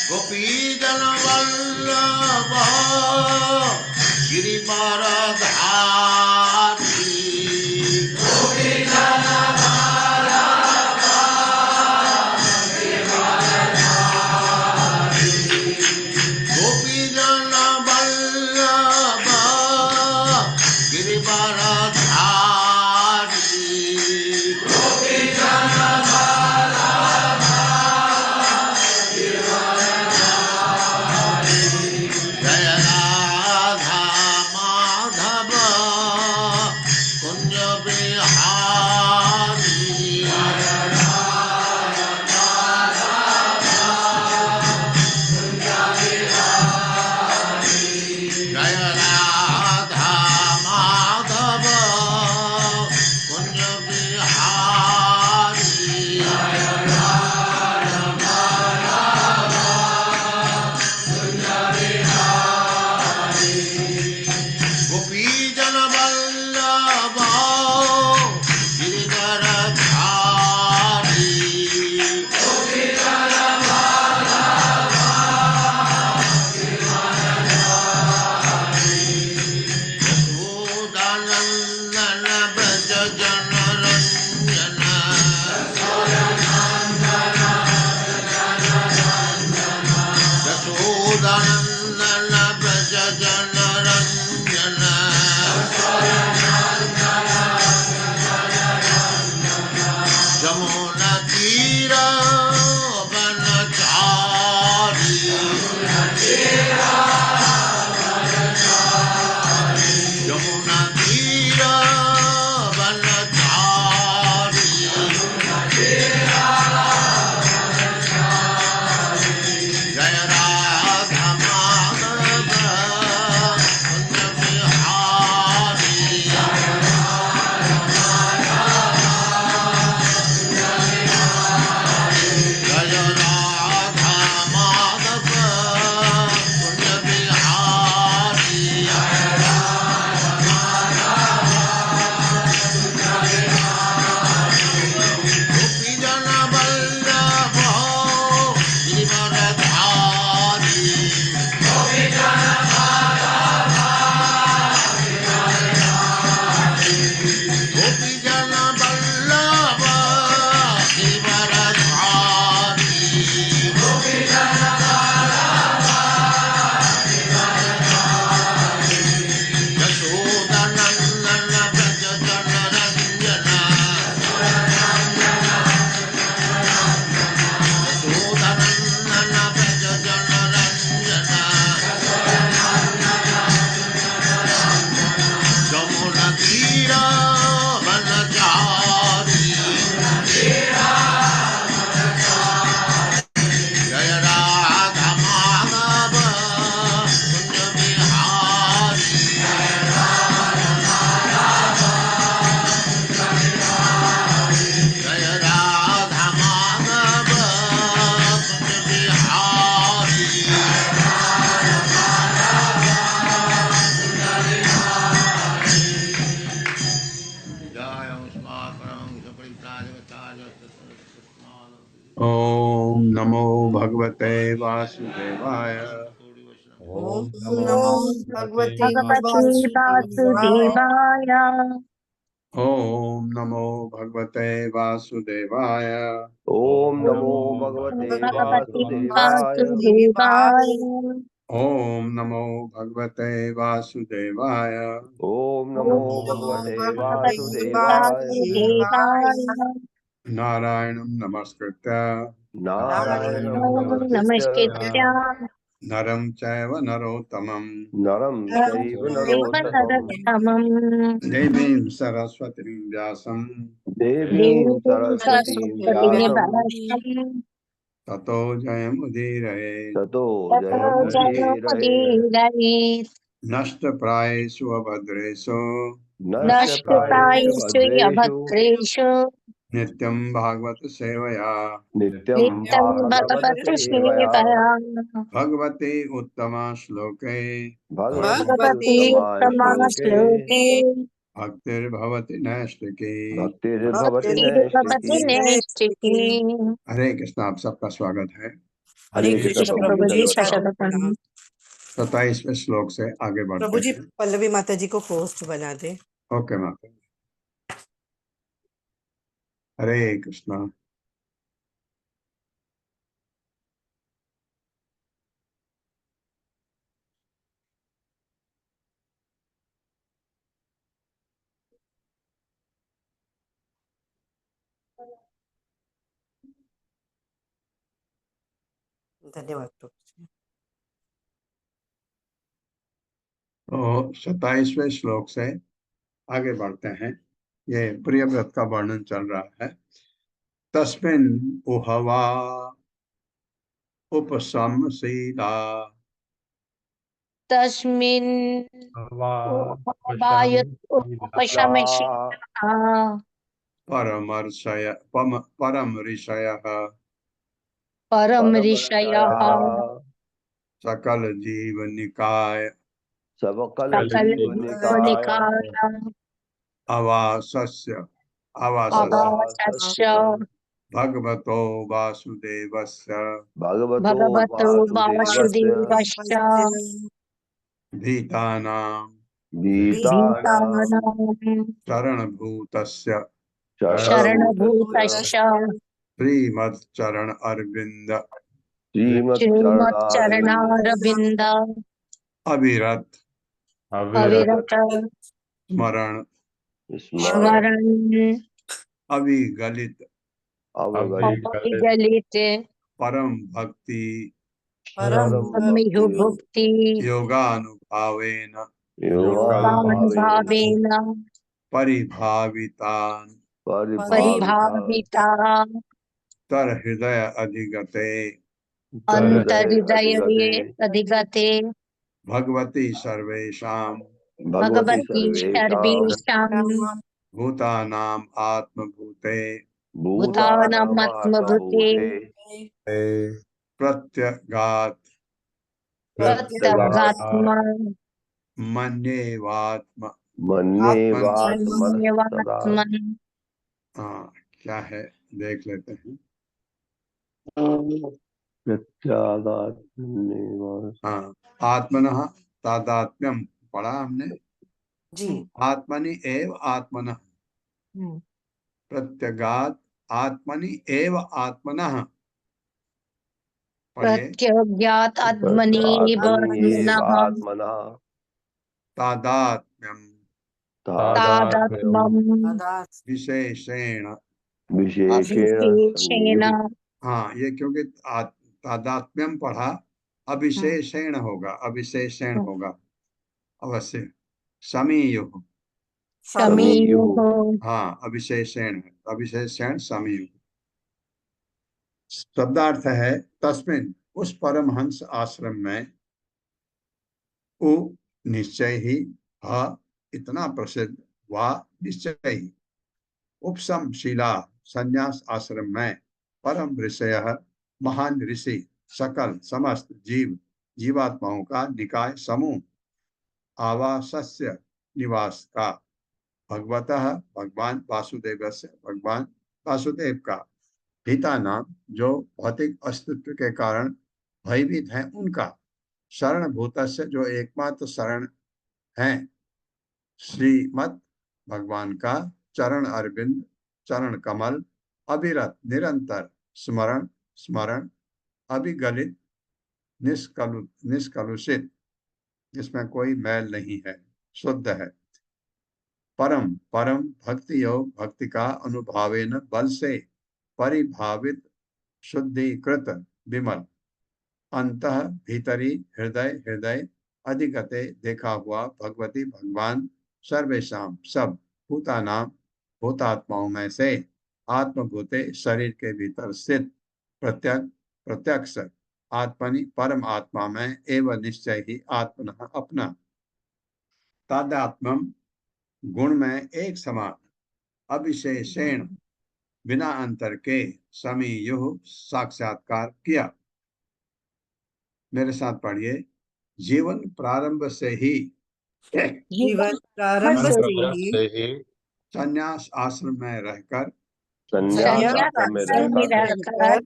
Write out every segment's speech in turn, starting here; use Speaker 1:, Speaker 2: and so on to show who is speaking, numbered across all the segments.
Speaker 1: गोपीजन वल्लभ गिरिवरधारी गोपीजन वल्लभ गिरिवरधारी जय राधा माधव कुंज बिहारी जय राधा माधव कुंज बिहारी गोपीजन वल्लभ गिरिवरधारी यशोदानंदन व्रज जनरंजन यशोदानंदन व्रज जनरंजन जमुना तीर वनचारी यमुना तीर वनचारी जय राधा माधव कुंज बिहारी जय राधा माधव कुंज बिहारी गोपीजन वल्लभ गिरिवरधारी गोपीजन वल्लभ गिरिवरधारी यशोदानंदन व्रज जनरंजन यशोदानंदन व्रज जनरंजन जमुना तीर वनचारी जय राधा माधव कुंज बिहारी जय राधा माधव कुंज बिहारी जय उस्माकं सपरित्राजगताय
Speaker 2: ओम नमो भगवते वासुदेवाय।
Speaker 3: ओम नमो भगवते
Speaker 4: भगवते
Speaker 3: वासुदेवाय।
Speaker 4: वासुदेवाय।
Speaker 2: ओम नमो भगवते वासुदेवाय।
Speaker 5: ओम नमो
Speaker 4: ओम
Speaker 5: भगवते
Speaker 4: भगवते
Speaker 5: वासुदेवाय।
Speaker 4: वासुदेवाय।
Speaker 2: ओम नमो भगवते वासुदेवाय।
Speaker 5: ओम नमो
Speaker 4: ओम
Speaker 5: भगवते
Speaker 4: भगवते
Speaker 5: वासुदेवाय।
Speaker 4: वासुदेवाय।
Speaker 2: नारायणं नमस्कृत्य
Speaker 5: नारायणं नमस्कृत्य
Speaker 4: नमस्कृत्य
Speaker 2: नरं चैव नरोत्तमं
Speaker 5: नरं चैव
Speaker 4: देव
Speaker 5: नरोत्तमं
Speaker 4: नरोत्तमम्
Speaker 2: देवीं सरस्वतीं व्यासं
Speaker 5: देवीं
Speaker 4: देवीं
Speaker 5: सरस्वतीं
Speaker 4: सरस्वतीं
Speaker 5: व्यासं
Speaker 4: व्यासम्
Speaker 2: ततो जयमुदीरये।
Speaker 5: ततो
Speaker 4: ततो
Speaker 5: जयमुदीरये।
Speaker 4: जयमुदीरयेत्।
Speaker 2: नष्टप्रायेषु अभद्रेषु
Speaker 5: नष्टप्रायेषु
Speaker 4: नष्टप्रायेषु
Speaker 5: भद्रेषु
Speaker 4: अभद्रेषु
Speaker 2: नित्यं भागवत सेवया
Speaker 5: नित्यं
Speaker 4: नित्यं
Speaker 5: भागवत
Speaker 4: भगवति
Speaker 5: सेवया
Speaker 4: सेवया
Speaker 2: भगवते उत्तम श्लोके
Speaker 5: भगवती
Speaker 3: भगवती
Speaker 5: उत्तमा
Speaker 4: उत्तमा
Speaker 5: श्लोके
Speaker 4: श्लोके
Speaker 2: भक्तिर्भवति नैष्टिकी।
Speaker 5: भक्तिर्भवति
Speaker 4: भक्तिर्भवति
Speaker 5: नैष्टिकी।
Speaker 4: नैष्ठिकी।
Speaker 2: हरे कृष्ण, आप सबका स्वागत है।
Speaker 5: हरे
Speaker 3: हरे
Speaker 5: कृष्ण
Speaker 3: कृष्ण
Speaker 5: प्रभु
Speaker 3: प्रभु
Speaker 5: जी,
Speaker 3: जी,
Speaker 4: प्रभु जी
Speaker 5: दंडवत प्रणाम।
Speaker 4: शतप्रणाम।
Speaker 2: 27वें श्लोक से आगे बढ़ते
Speaker 3: प्रभु जी
Speaker 2: हैं।
Speaker 3: पल्लवी माता जी को पोस्ट बना दे।
Speaker 2: ओके माता जी। हरे कृष्णा।
Speaker 3: धन्यवाद प्रभु जी।
Speaker 2: तो 27वें श्लोक से आगे बढ़ते हैं। ये प्रिय व्रत का वर्णन चल रहा है। तस्मिन् उहवा उपशमशीला
Speaker 4: तस्मिन् उपशमशीलः
Speaker 2: परम ऋषयः
Speaker 4: परम
Speaker 5: परम
Speaker 4: ऋषयः
Speaker 2: सकल जीव निकाय
Speaker 4: सकल
Speaker 5: जीवनिकाय
Speaker 4: जीवनिकाय
Speaker 2: अवासस्य
Speaker 4: अवासस्य
Speaker 2: भगवतो वासुदेवस्य
Speaker 5: भगवतो
Speaker 4: भगवतो
Speaker 5: वासुदेवस्य
Speaker 4: वासुदेवश्च
Speaker 2: भीतानां
Speaker 5: गीतानां
Speaker 4: भीतानां
Speaker 2: शरणभूतस्य
Speaker 5: शरणभूतस्य
Speaker 4: शरणभूतश्च
Speaker 2: श्रीमच्चरण अरविंद
Speaker 5: श्रीमच्चरणारविन्द
Speaker 4: श्रीमच्चरणारविन्द
Speaker 2: अविरत
Speaker 4: अविरत
Speaker 2: स्मरण
Speaker 5: स्मरण
Speaker 4: स्मरण
Speaker 2: अविगलित
Speaker 4: अविगलित
Speaker 2: परम भक्ति
Speaker 3: परम
Speaker 5: परम
Speaker 4: अमिहु
Speaker 5: भक्ति
Speaker 4: भुक्ति
Speaker 2: योगानुभावेन
Speaker 5: योगानुभावेन
Speaker 4: योगानुभावेन
Speaker 2: परिभावितान्
Speaker 5: परिभाविता
Speaker 4: परिभाविता
Speaker 2: तरहृदय अधिगते
Speaker 5: हृदय
Speaker 4: अन्तर्हृदये
Speaker 5: अधिगते
Speaker 4: अधिगते
Speaker 2: भगवती सर्वेषां
Speaker 5: भगवती
Speaker 4: भगवती
Speaker 5: सर्वेषां
Speaker 4: सर्वेषां
Speaker 2: भूतानाम् आत्मभूते
Speaker 4: भूतानामात्मभूते
Speaker 5: भूतानामात्मभूते
Speaker 2: प्रत्यगात्
Speaker 5: प्रत्यगात्
Speaker 4: प्रत्यगात्मा
Speaker 2: मन्येवात्म
Speaker 5: मन्येवात्मनस्तदा
Speaker 4: मन्येवात्मन्
Speaker 2: क्या है देख लेते हैं।
Speaker 5: प्रत्यागात् मन्येवा
Speaker 2: हाँ, आत्मनः तादात्म्यम पढ़ा हमने।
Speaker 3: जी।
Speaker 2: आत्मनि एव आत्मनः
Speaker 3: हम्म।
Speaker 2: प्रत्यगात् आत्मनि एव आत्मनः। पढ़िए।
Speaker 4: प्रत्यज्ञात आत्मनेव
Speaker 5: आत्मन्येव
Speaker 4: आत्मनः
Speaker 5: आत्मनः
Speaker 2: तादात्म्यम
Speaker 4: तादात्म्यं
Speaker 2: विशेषेण।
Speaker 5: विशेषेण
Speaker 4: विशेषेण
Speaker 5: संयुः।
Speaker 2: हाँ, ये क्योंकि तादात्म्यम पढ़ा, अविशेषेण होगा, अविशेषण होगा अवश्य। समीयुः।
Speaker 4: समीयुः
Speaker 2: हाँ, अविशेषण है, अविशेषण समीयुः। शब्दार्थ है तस्मिन, उस परमहंस आश्रम में, उ निश्चय ही, ह इतना प्रसिद्ध, वा निश्चय ही, उपशम शिला संन्यास आश्रम में, परम ऋषय महान ऋषि, सकल समस्त जीव जीवात्माओं का निकाय समूह, आवासस्य निवास का, भगवतः भगवान वासुदेव से भगवान वासुदेव का, पिता नाम जो भौतिक अस्तित्व के कारण भयभीत है उनका, शरण भूतस्य जो एकमात्र शरण है, श्रीमद भगवान का चरण अरविंद चरण कमल, अविरत निरंतर स्मरण स्मरण, अभिगलित निष्कलुषित जिसमें कोई मैल नहीं है, शुद्ध है, परम परम भक्ति योग भक्ति का अनुभावेन बल से परिभावित शुद्धिकृत विमल, अंतः भीतरी हृदय हृदय अधिगते देखा हुआ भगवती भगवान सर्वेशाम सब भूतानाम भूतात्माओं में से आत्मभूते शरीर के भीतर स्थित प्रत्यक्ष आत्मनि परम आत्मा में एवं निश्चय ही आत्मन अपना, तादात्म्यम गुण में एक समान, अविशेषेण बिना अंतर के समीयुः साक्षात्कार किया। मेरे साथ पढ़िए। जीवन प्रारंभ से ही
Speaker 3: जीवन प्रारंभ
Speaker 2: से
Speaker 3: से ही
Speaker 2: संन्यास आश्रम में रहकर
Speaker 5: संन्यास
Speaker 3: संन्यास
Speaker 5: आश्रम में
Speaker 3: आश्रम में
Speaker 5: रहकर
Speaker 3: रहकर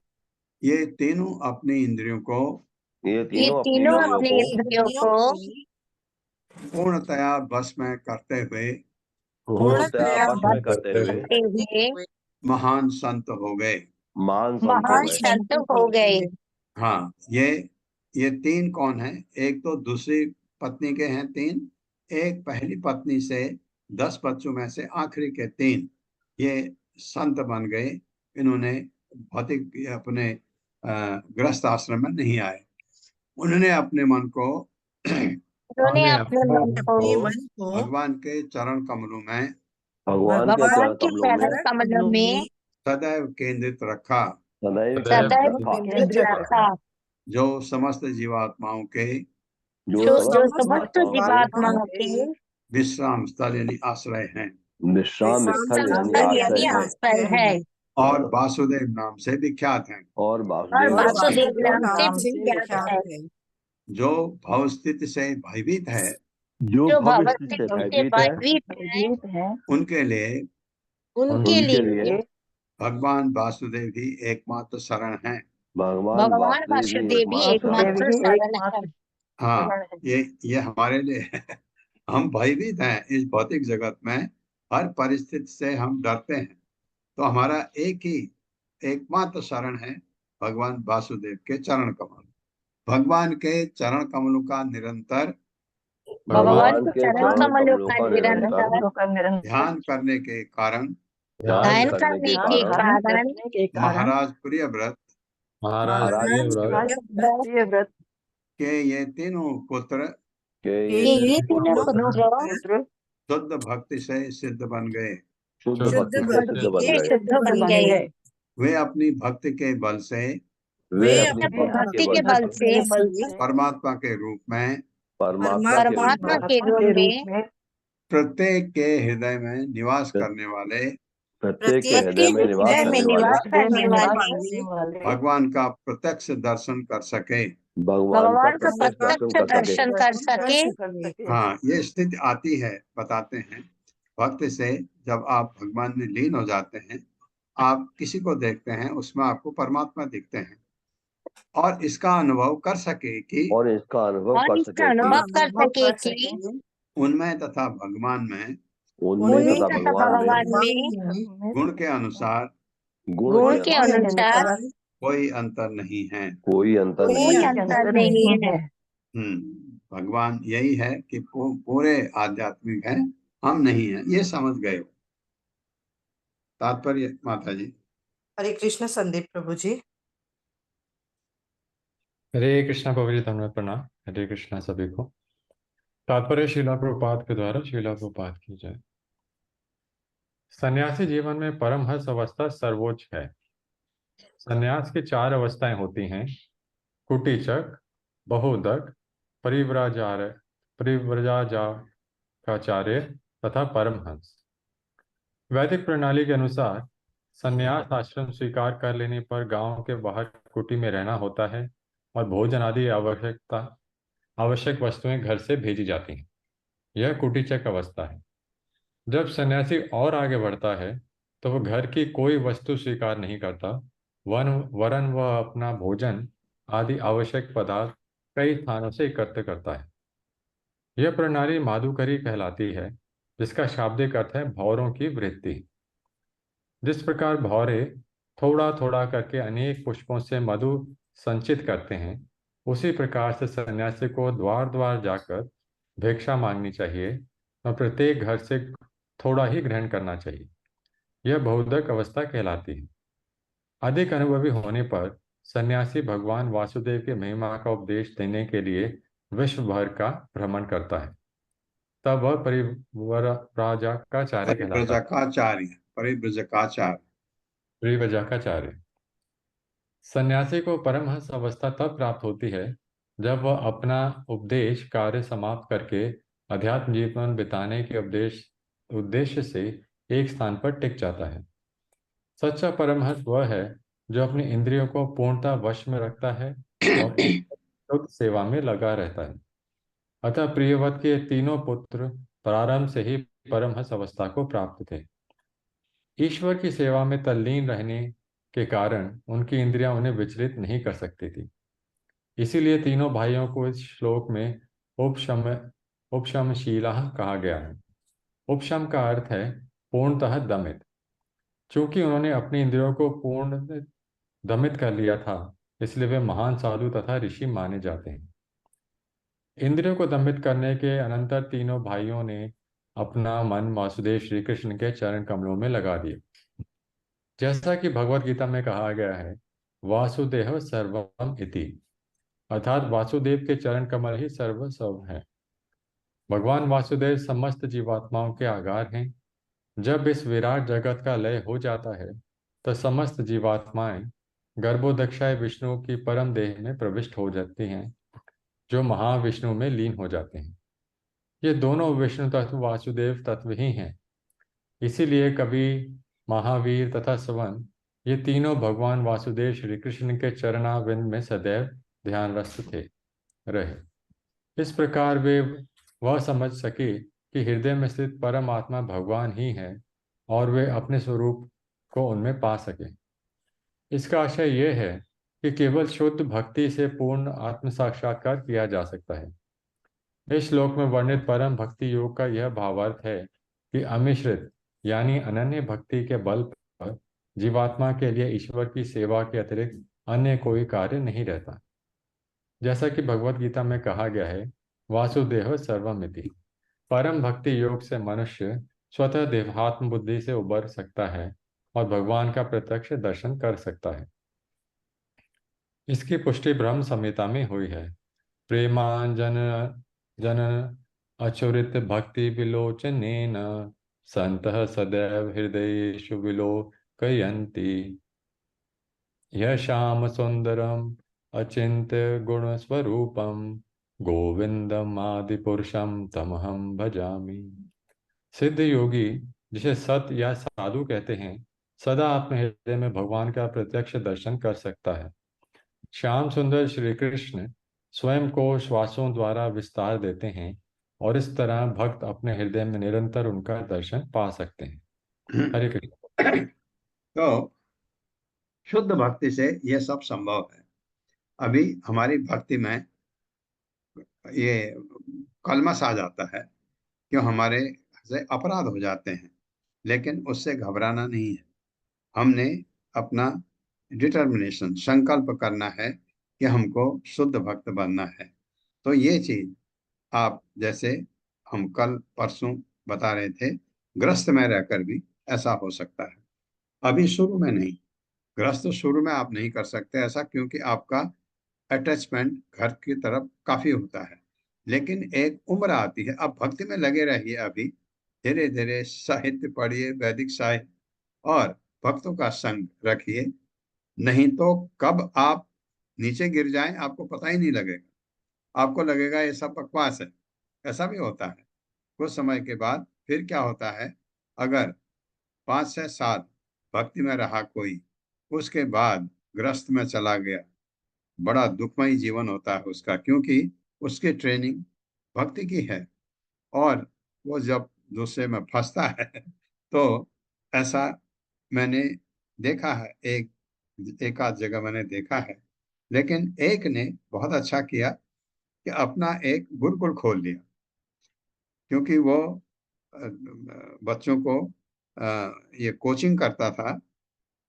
Speaker 2: ये तीनों अपनी इंद्रियों को
Speaker 5: ये
Speaker 4: ये
Speaker 5: तीनों अपनी
Speaker 4: तीनों
Speaker 5: इंद्रियों
Speaker 4: अपने
Speaker 5: को
Speaker 4: इंद्रियों को
Speaker 2: पूर्णतया बस में करते हुए
Speaker 5: पूर्णतया वश में करते हुए
Speaker 4: करते हुए
Speaker 2: महान संत हो गए।
Speaker 5: महान संत हो
Speaker 4: महान
Speaker 5: गए।
Speaker 4: संत हो गए।
Speaker 2: हाँ, ये तीन कौन है? एक तो दूसरी पत्नी के हैं तीन, एक पहली पत्नी से 10 बच्चों में से आखिरी के 3 ये संत बन गए। इन्होंने भौतिक अपने गृहस्थ आश्रम में नहीं आए। उन्होंने अपने मन को
Speaker 4: उन्होंने अपने मन को
Speaker 2: भगवान के चरण कमलों में
Speaker 5: भगवान के
Speaker 4: भगवान
Speaker 5: चरण
Speaker 4: के
Speaker 5: कमलों में
Speaker 4: चरण कमलों में
Speaker 2: सदैव केंद्रित रखा,
Speaker 5: सदैव
Speaker 4: सदैव
Speaker 5: रखा,
Speaker 4: केंद्रित रखा,
Speaker 2: जो समस्त जीवात्माओं के
Speaker 5: जो
Speaker 4: जो
Speaker 5: समस्त
Speaker 4: समस्त जीवात्माओं के
Speaker 2: विश्राम स्थल यानी आश्रय हैं
Speaker 5: विश्राम स्थल यानी आश्रय है
Speaker 4: आश्रय है
Speaker 2: और वासुदेव नाम से विख्यात हैं।
Speaker 5: और
Speaker 4: और
Speaker 5: वासुदेव
Speaker 4: वासुदेव नाम से
Speaker 3: नाम से
Speaker 4: विख्यात है।
Speaker 2: जो भवस्थिति से भयभीत है
Speaker 5: जो
Speaker 4: जो
Speaker 5: भविष्य
Speaker 4: भगवत
Speaker 5: से
Speaker 4: से
Speaker 5: भयभीत है
Speaker 4: भयभीत है
Speaker 2: उनके लिए
Speaker 4: उनके लिए
Speaker 2: भगवान वासुदेव ही एकमात्र शरण है।
Speaker 5: भगवान
Speaker 4: भगवान
Speaker 5: वासुदेव ही
Speaker 4: वासुदेव ही
Speaker 5: एकमात्र शरण है।
Speaker 4: एकमात्र शरण है।
Speaker 2: हाँ, ये हमारे लिए है। हम भयभीत हैं इस भौतिक जगत में, हर परिस्थिति से हम डरते हैं, तो हमारा एकमात्र शरण है भगवान वासुदेव के चरण कमल। भगवान के चरण कमलों का निरंतर
Speaker 4: भगवान के चरण कमलों का निरंतर
Speaker 2: ध्यान करने के कारण
Speaker 4: ध्यान करने के कारण
Speaker 2: महाराज प्रियव्रत
Speaker 4: व्रत
Speaker 2: के ये तीनों पुत्र
Speaker 5: के
Speaker 4: ये तीनों पुत्र
Speaker 2: शुद्ध भक्ति से सिद्ध बन गए।
Speaker 5: शुद्ध भक्ति से सिद्ध बन गए।
Speaker 4: शुद्ध बन गए।
Speaker 2: वे अपनी भक्ति के बल से
Speaker 5: वे अपनी
Speaker 4: अपनी
Speaker 5: भक्ति
Speaker 4: भक्ति के बल से
Speaker 2: परमात्मा के रूप में
Speaker 4: परमात्मा के रूप में
Speaker 2: प्रत्येक के हृदय में निवास करने वाले
Speaker 5: प्रत्येक के हृदय में निवास
Speaker 4: हृदय में
Speaker 5: करने वाले
Speaker 4: निवास करने वाले
Speaker 2: भगवान का प्रत्यक्ष दर्शन कर सके।
Speaker 5: भगवान का
Speaker 4: भगवान का
Speaker 5: प्रत्यक्ष दर्शन कर
Speaker 4: प्रत्यक्ष
Speaker 5: सके।
Speaker 4: दर्शन कर सके।
Speaker 2: हाँ, ये स्थिति आती है, बताते हैं भक्ति से जब आप भगवान में लीन हो जाते हैं, आप किसी को देखते हैं उसमें आपको परमात्मा दिखते हैं और इसका अनुभव कर सके कि
Speaker 5: और इसका अनुभव
Speaker 4: और
Speaker 5: कर
Speaker 4: इसका
Speaker 5: सके
Speaker 4: अनुभव
Speaker 5: कि
Speaker 4: कर सके कि
Speaker 2: उनमें तथा भगवान में
Speaker 5: उनमें तथा
Speaker 4: तथा
Speaker 5: भगवान में
Speaker 4: में
Speaker 2: गुण के अनुसार
Speaker 4: गुण के अनुसार
Speaker 2: कोई अंतर नहीं है।
Speaker 5: कोई अंतर नहीं
Speaker 4: कोई
Speaker 5: है।
Speaker 4: अंतर नहीं है।
Speaker 2: भगवान यही है कि पूरे आध्यात्मिक है, हम नहीं है, ये समझ गए हो। तात्पर्य माता जी।
Speaker 3: हरे कृष्ण संदीप प्रभु जी।
Speaker 6: हरे कृष्णा प्रभु जी, धन्यवाद, प्रणाम। हरे कृष्णा सभी को। तात्पर्य श्रीला प्रभुपाद के द्वारा श्रीला प्रभुपाद की जाए। सन्यासी जीवन में परमहंस अवस्था सर्वोच्च है। सन्यास की 4 अवस्थाएं होती हैं: कुटीचक, बहुदक, परिव्रजाचार्य तथा परमहंस। वैदिक प्रणाली के अनुसार सन्यास आश्रम स्वीकार कर लेने पर गांव के बाहर कुटी में रहना होता है और भोजन आदि आवश्यक वस्तुएं घर से भेजी जाती हैं। यह कुटीचक अवस्था है। जब सन्यासी और आगे बढ़ता है तो वह घर की कोई वस्तु स्वीकार नहीं करता, वरन वह अपना भोजन आदि आवश्यक पदार्थ कई स्थानों से एकत्र करता है। यह प्रणाली माधुकरी कहलाती है, जिसका शाब्दिक अर्थ है भौरों की वृद्धि। जिस प्रकार भौरे थोड़ा थोड़ा करके अनेक पुष्पों से मधु संचित करते हैं, उसी प्रकार से सन्यासी को द्वार द्वार जाकर भिक्षा मांगनी चाहिए और प्रत्येक घर से थोड़ा ही ग्रहण करना चाहिए। यह बहुदक अवस्था कहलाती है। अधिक अनुभवी होने पर सन्यासी भगवान वासुदेव की महिमा का उपदेश देने के लिए विश्व भर का भ्रमण करता है। तब वह परिव्रजाकाचार्य कहलाता है। परिव्रजाकाचार्य। सन्यासी को परमहंस अवस्था तब प्राप्त होती है जब वह अपना उपदेश कार्य समाप्त करके अध्यात्म जीवन बिताने के उद्देश्य से एक स्थान पर टिक जाता है। सच्चा परमहंस वह है जो अपनी इंद्रियों को पूर्णतः वश में रखता है और ईश्वर की शुद्ध सेवा में लगा रहता है। अतः प्रियव्रत के तीनों पुत्र प्रारंभ से ही परमहंस अवस्था को प्राप्त थे। ईश्वर की सेवा में तल्लीन रहने के कारण उनकी इंद्रियां उन्हें विचलित नहीं कर सकती थी। इसीलिए तीनों भाइयों को इस श्लोक में उपशम उपशमशीलाः कहा गया है। उपशम का अर्थ है पूर्णतः दमित। चूंकि उन्होंने अपनी इंद्रियों को पूर्ण दमित कर लिया था, इसलिए वे महान साधु तथा ऋषि माने जाते हैं। इंद्रियों को दमित करने के अनंतर तीनों भाइयों ने अपना मन वासुदेव श्री कृष्ण के चरण कमलों में लगा दिया। जैसा कि भगवत गीता में कहा गया है, वासुदेव सर्वम इति, अर्थात वासुदेव के चरण कमल ही सर्वस्व है। भगवान वासुदेव समस्त जीवात्माओं के आधार हैं। जब इस विराट जगत का लय हो जाता है तो समस्त जीवात्माएं गर्भोदक्षाय विष्णु की परम देह में प्रविष्ट हो जाती हैं, जो महाविष्णु में लीन हो जाते हैं। ये दोनों विष्णु तत्व वासुदेव तत्व ही हैं। इसीलिए कवि, महावीर तथा सवन, ये तीनों भगवान वासुदेव श्री कृष्ण के चरणाविंद में सदैव ध्यानरत रहे। इस प्रकार वे वह समझ सके कि हृदय में स्थित परम आत्मा भगवान ही है और वे अपने स्वरूप को उनमें पा सके। इसका आशय यह है कि केवल शुद्ध भक्ति से पूर्ण आत्म साक्षात्कार किया जा सकता है। इस श्लोक में वर्णित परम भक्ति योग का यह भावार्थ है कि अमिश्रित यानी अनन्य भक्ति के बल पर जीवात्मा के लिए ईश्वर की सेवा के अतिरिक्त अन्य कोई कार्य नहीं रहता। जैसा कि भगवत गीता में कहा गया है, वासुदेव सर्वमिति। परम भक्ति योग से मनुष्य स्वतः देहात्म बुद्धि से उबर सकता है और भगवान का प्रत्यक्ष दर्शन कर सकता है। इसकी पुष्टि ब्रह्म संहिता में हुई है। प्रेमांजन जन अचुरित भक्ति विलोचनेन संतः सदैव हृदयेषु विलोकयन्ति। यह श्याम सुंदरम अचिंत्य गुण स्वरूपम गोविंदम आदि पुरुषम तमहम भजामि। सिद्ध योगी, जिसे सत या साधु कहते हैं, सदा अपने हृदय में भगवान का प्रत्यक्ष दर्शन कर सकता है। श्याम सुंदर श्री कृष्ण स्वयं को श्वासों द्वारा विस्तार देते हैं और इस तरह भक्त अपने हृदय में निरंतर उनका दर्शन पा सकते हैं। हरे कृष्ण।
Speaker 2: तो शुद्ध भक्ति से यह सब संभव है। अभी हमारी भक्ति में ये कलमश आ जाता है, क्यों हमारे से अपराध हो जाते हैं, लेकिन उससे घबराना नहीं है। हमने अपना डिटर्मिनेशन, संकल्प करना है कि हमको शुद्ध भक्त बनना है। तो ये चीज आप, जैसे हम कल परसों बता रहे थे, ग्रस्त में रहकर भी ऐसा हो सकता है। अभी शुरू में नहीं, ग्रस्त शुरू में आप नहीं कर सकते ऐसा, क्योंकि आपका अटैचमेंट घर की तरफ काफी होता है। लेकिन एक उम्र आती है, अब भक्ति में लगे रहिए। अभी धीरे धीरे साहित्य पढ़िए, वैदिक साहित्य, और भक्तों का संग रखिए। नहीं तो कब आप नीचे गिर जाएं आपको पता ही नहीं लगेगा। आपको लगेगा ये सब बकवास है। ऐसा भी होता है। कुछ समय के बाद फिर क्या होता है, अगर 5 से 7 भक्ति में रहा कोई, उसके बाद ग्रस्त में चला गया, बड़ा दुखमयी जीवन होता है उसका, क्योंकि उसकी ट्रेनिंग भक्ति की है। और वो जब दूसरे में फंसता है तो ऐसा मैंने देखा है, एक आध जगह मैंने देखा है। लेकिन एक ने बहुत अच्छा किया कि अपना एक गुरुकुल खोल लिया, क्योंकि वो बच्चों को ये कोचिंग करता था।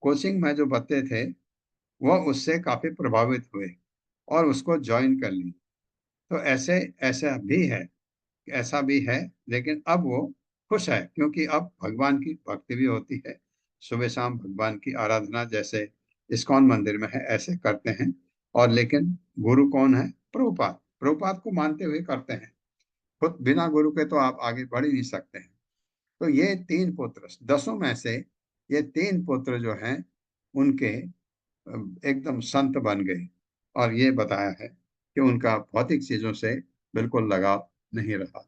Speaker 2: कोचिंग में जो बच्चे थे वो उससे काफी प्रभावित हुए और उसको ज्वाइन कर ली। तो ऐसे ऐसा भी है, ऐसा भी है। लेकिन अब वो खुश है, क्योंकि अब भगवान की भक्ति भी होती है। सुबह शाम भगवान की आराधना जैसे इस्कॉन मंदिर में है ऐसे करते हैं। और लेकिन गुरु कौन है? प्रभुपाद। प्रभुपाद को मानते हुए करते हैं। खुद बिना गुरु के तो आप आगे बढ़ ही नहीं सकते हैं। तो ये 3 पुत्र, 10 में से ये 3 पुत्र जो हैं, उनके एकदम संत बन गए। और ये बताया है कि उनका भौतिक चीजों से बिल्कुल लगाव नहीं रहा।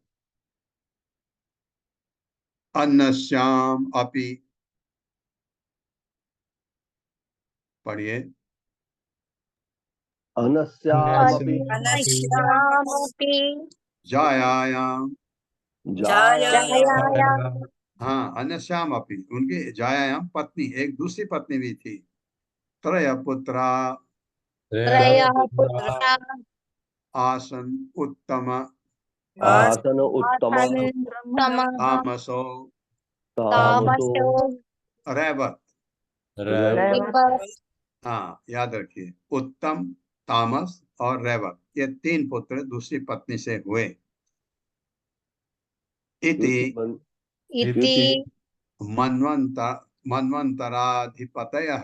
Speaker 2: अन्नस्याम अपि पढ़िए।
Speaker 5: अनस्यामपि
Speaker 4: अनश्यामपि
Speaker 2: जायायाम,
Speaker 5: जायायाम
Speaker 2: हाँ, अन्यश्याम अपी, उनकी जायायाम पत्नी, एक दूसरी पत्नी भी थी। त्रय पुत्रा
Speaker 4: त्रयः पुत्रा
Speaker 2: आसन उत्तम
Speaker 5: आसन उत्तमः
Speaker 4: आसनोत्तमः
Speaker 2: तामसो
Speaker 5: तामसो
Speaker 2: रैवत।
Speaker 4: रैवत
Speaker 2: हाँ, याद रखिए, उत्तम, तामस और रैवत, ये 3 पुत्र दूसरी पत्नी से हुए। इति
Speaker 4: इति
Speaker 2: मन्वंत मन्वंतराधिपतयः,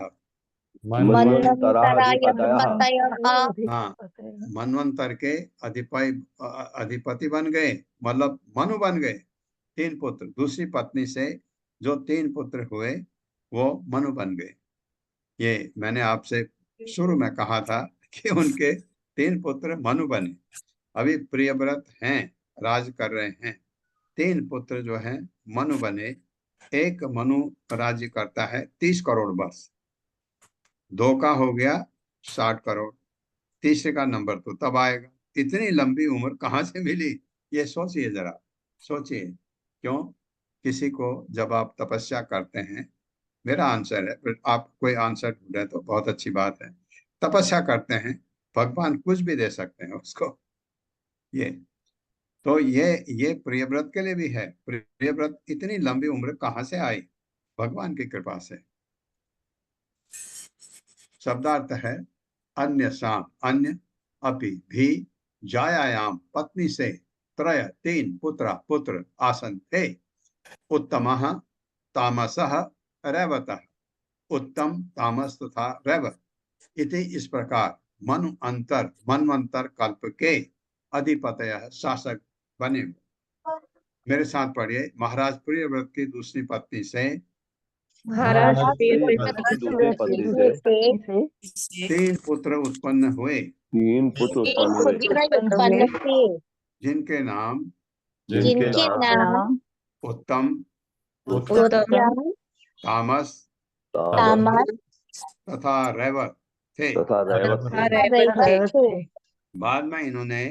Speaker 5: मन्वन्तराधिपतयः
Speaker 4: मन्वन्तराधिपतयः
Speaker 2: हाँ, मनवंतर के अधिपति बन गए, मतलब मनु बन गए। 3 पुत्र दूसरी पत्नी से जो 3 पुत्र हुए वो मनु बन गए। ये मैंने आपसे शुरू में कहा था कि उनके 3 पुत्र मनु बने। अभी प्रियव्रत हैं, राज कर रहे हैं। 3 पुत्र जो हैं मनु बने। एक मनु राज्य करता है 30 करोड़ वर्ष, 2 का हो गया 60 करोड़, तीसरे का नंबर तो तब आएगा। इतनी लंबी उम्र कहाँ से मिली, ये सोचिए जरा, सोचिए। क्यों? किसी को जब आप तपस्या करते हैं, मेरा आंसर है, फिर आप कोई आंसर ढूंढे तो बहुत अच्छी बात है। तपस्या करते हैं, भगवान कुछ भी दे सकते हैं उसको। ये तो ये प्रियव्रत के लिए भी है। प्रियव्रत इतनी लंबी उम्र कहाँ से आई? भगवान की कृपा से। शब्दार्थ है अन्य शाम, अन्य अपि भी, जायायाम पत्नी से, त्रय 3 पुत्र आसन थे, उत्तमः तामसः रैवतः, उत्तम, तामस तथा रैवत। इति इस प्रकार मनवंतर कल्प के अधिपतयः शासक बने। मेरे साथ पढ़िए। महाराज प्रियव्रत की दूसरी पत्नी से
Speaker 4: महाराज
Speaker 5: प्रियव्रत की दूसरी पत्नी से
Speaker 2: 3 पुत्र उत्पन्न हुए,
Speaker 5: 3 पुत्र उत्पन्न हुए,
Speaker 4: पुत्र उत्पन्न हुए
Speaker 2: जिनके नाम
Speaker 5: जिनके
Speaker 4: जिनके
Speaker 5: नाम
Speaker 4: नाम
Speaker 2: उत्तम,
Speaker 4: उत्तम
Speaker 2: तामस
Speaker 5: तामस
Speaker 4: तामस
Speaker 2: तथा रैवत थे।
Speaker 5: तथा रैवत थे।
Speaker 4: रैवत थे।
Speaker 2: बाद में इन्होंने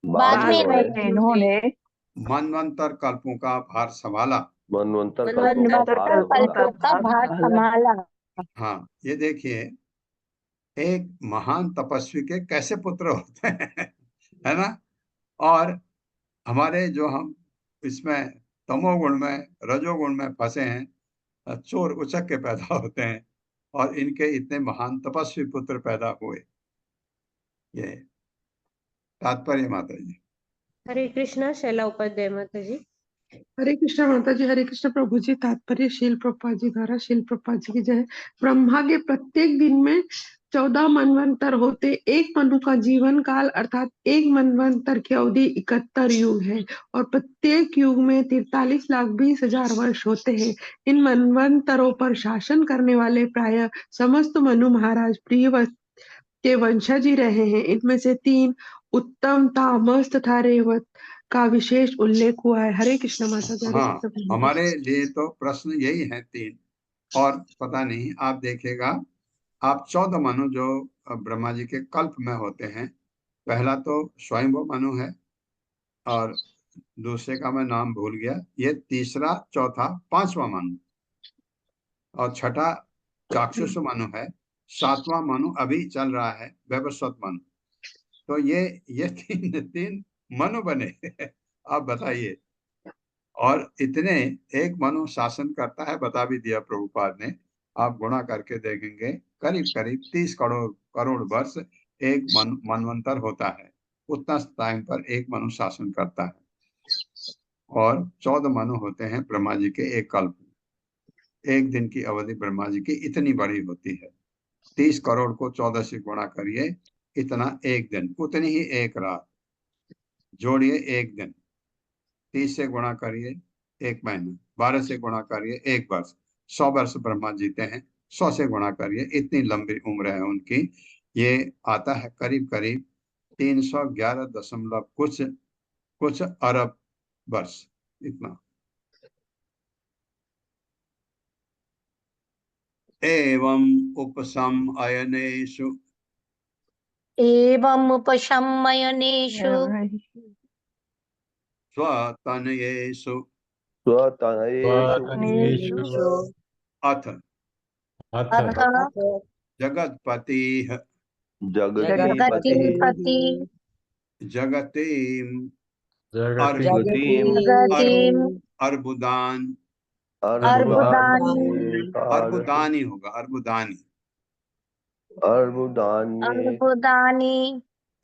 Speaker 4: बाद में इन्होंने
Speaker 2: मनवंतर कल्पों का भार संभाला।
Speaker 5: मनवंतर कल्पों का भार संभाला।
Speaker 4: कल्पों का भार संभाला।
Speaker 2: हाँ, ये देखिए, एक महान तपस्वी के कैसे पुत्र होते हैं, है ना? और हमारे जो हम इसमें तमोगुण में, रजोगुण में फंसे हैं, चोर उचक के पैदा होते हैं, और इनके इतने महान तपस्वी पुत्र पैदा हुए। ये तात्पर्य माता जी।
Speaker 7: हरे कृष्णा। शैला उपाध्याय माता जी।
Speaker 8: हरे कृष्ण माता जी। हरे कृष्ण प्रभु जी। तात्पर्य शील प्रभुपाद जी द्वारा। शील प्रभुपाद जी की जय। ब्रह्मा के प्रत्येक दिन में 14 मनवंतर होते। एक मनु का जीवन काल अर्थात एक मनवंतर की अवधि 71 युग है और प्रत्येक युग में 43,20,000 वर्ष होते हैं। इन मनवंतरों पर शासन करने वाले प्राय समस्त मनु महाराज प्रियव्रत के वंशज ही रहे हैं। इनमें से 3 उत्तम, तामस तथा रेवत का विशेष उल्लेख हुआ है। हरे कृष्ण माता जी। हरे
Speaker 2: हाँ,
Speaker 8: कृष्ण प्रभु जी।
Speaker 2: हमारे लिए तो प्रश्न यही है 3, और पता नहीं, आप देखिएगा, आप 14 मनु जो ब्रह्मा जी के कल्प में होते हैं, पहला तो स्वयंभू मनु है, और दूसरे का मैं नाम भूल गया, ये तीसरा, चौथा, 5वां मनु, और छठा चाक्षुष मनु है, 7वां मनु अभी चल रहा है, वैवस्वत मनु। तो ये 3 मनु बने। आप बताइए। और इतने, एक मनु शासन करता है, बता भी दिया प्रभुपाद ने, आप गुणा करके देखेंगे, करीब करीब 30 करोड़ वर्ष एक मनवंतर होता है। उतना टाइम पर एक मनु शासन करता है, और 14 मनु होते हैं ब्रह्मा जी के एक कल्प में। एक दिन की अवधि ब्रह्मा जी की इतनी बड़ी होती है। 30 करोड़ को 14 से गुणा करिए, इतना एक दिन, उतनी ही एक रात, जोड़िए एक दिन, 30 से गुणा करिए एक महीना, 12 से गुणा करिए एक वर्ष, 100 वर्ष ब्रह्मा जीते हैं, 100 से गुणा करिए, इतनी लंबी उम्र है उनकी। ये आता है करीब करीब 311 दशमलव कुछ अरब वर्ष, इतना। एवं उपसम अयनेषु
Speaker 4: एवम् उपशमयनेषु
Speaker 2: स्वतनयेषु
Speaker 5: स्वतनयेषु
Speaker 6: स्वतन्येषु
Speaker 2: अथ
Speaker 6: अथ
Speaker 4: अथ
Speaker 2: जगत्पतिः
Speaker 5: जगतीपति
Speaker 4: जगतीपति
Speaker 2: जगतीम्
Speaker 6: जगति
Speaker 5: जगतीम्
Speaker 4: जगतीम्
Speaker 2: अर्बुदान
Speaker 4: अर्बुदानि
Speaker 2: अर्बुदानी होगा अर्बुदानी
Speaker 5: अर्बुदान्ये
Speaker 4: अर्बुदानि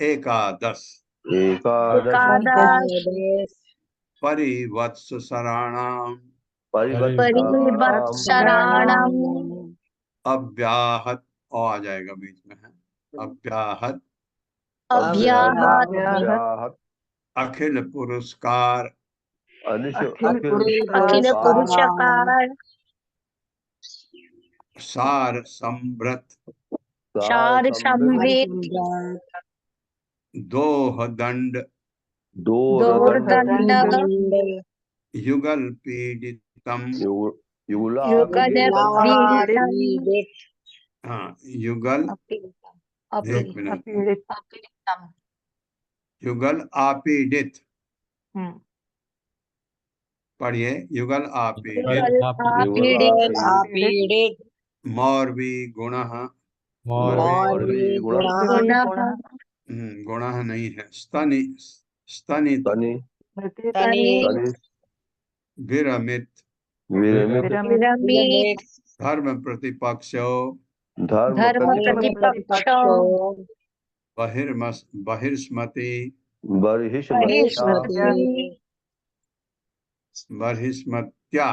Speaker 2: एकादश
Speaker 5: एकादश
Speaker 4: एकादश
Speaker 2: परिवत्सराणाम
Speaker 5: परिवत्सराणाम्
Speaker 4: परिवत्सराणाम्
Speaker 2: अव्याहत आ जाएगा बीच में है अव्याहत
Speaker 4: अव्याहत
Speaker 5: अव्याहत
Speaker 2: अखिल पुरस्कार
Speaker 4: अखिल पुरुषकार
Speaker 2: सार संभ्रत
Speaker 4: चार समवेत
Speaker 2: दोह दंड
Speaker 4: दोर्दंड
Speaker 2: युगल पीड़ितम
Speaker 4: युगलपीडितम्
Speaker 2: हाँ युगल एक मिनट
Speaker 4: अपीडितम्
Speaker 2: युगल आपीडित पढ़िए युगल आपीडित
Speaker 4: अपीडित
Speaker 2: मौर्वी गुणः गुणः नहीं है स्तनित विरमित
Speaker 4: विरमित
Speaker 2: धर्म प्रतिपक्षो
Speaker 4: धर्म प्रतिपक्षो
Speaker 2: बहिर्स्मति बर्हिस्मत्या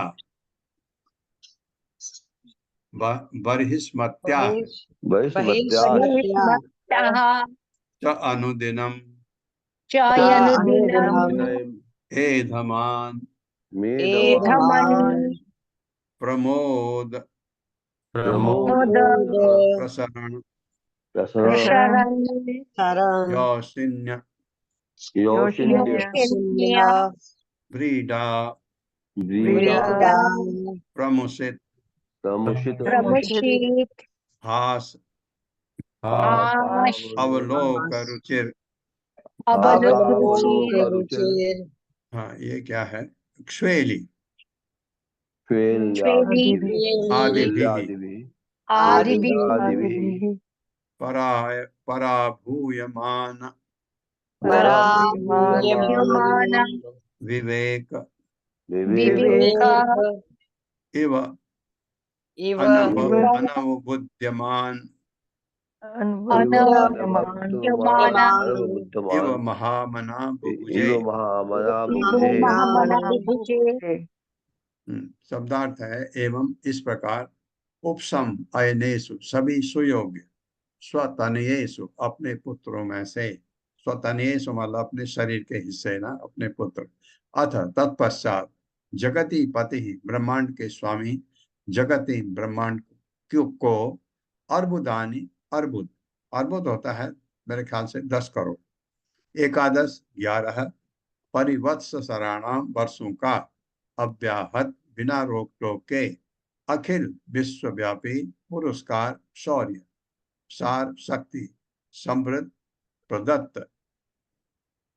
Speaker 2: बर्हिस्मत्या च अनुदिनम
Speaker 4: चायनुदिनम्
Speaker 2: एधमान
Speaker 4: एधमनि
Speaker 2: प्रमोद
Speaker 4: मोद
Speaker 2: प्रसरण
Speaker 4: शरण
Speaker 2: योशिन्य
Speaker 4: योषिन्य
Speaker 2: व्रीडा प्रमुषित
Speaker 4: प्रमुषित
Speaker 2: हास
Speaker 4: आश
Speaker 2: अवलोक रुचिर
Speaker 4: अवलोकरुचिर
Speaker 2: हाँ ये क्या है क्ष्वेली आदिभिः पराभूयमान
Speaker 4: पराभूयमान
Speaker 2: विवेक
Speaker 4: विवेक
Speaker 2: इव अनवबुद्ध्यमान
Speaker 4: अनवद्यमान
Speaker 2: इव महामना बुभुजे
Speaker 4: महामना विभुजे
Speaker 2: शब्दार्थ है एवं इस प्रकार उपसम अयनेषु सभी सुयोग्य स्वतनयेषु अपने पुत्रों में से स्वतनयेषु मतलब अपने शरीर के हिस्से ना अपने पुत्र अथ तत्पश्चात जगति पति ब्रह्मांड के स्वामी जगति ब्रह्मांड को अर्बुदानी अर्बुद अर्बुद होता है मेरे ख्याल से 10 करोड़ एकादश 11 परिवत्सराणाम वर्षों का अव्याहत बिना रोक टोक के अखिल विश्वव्यापी पुरस्कार शौर्य सार शक्ति समृद्ध प्रदत्त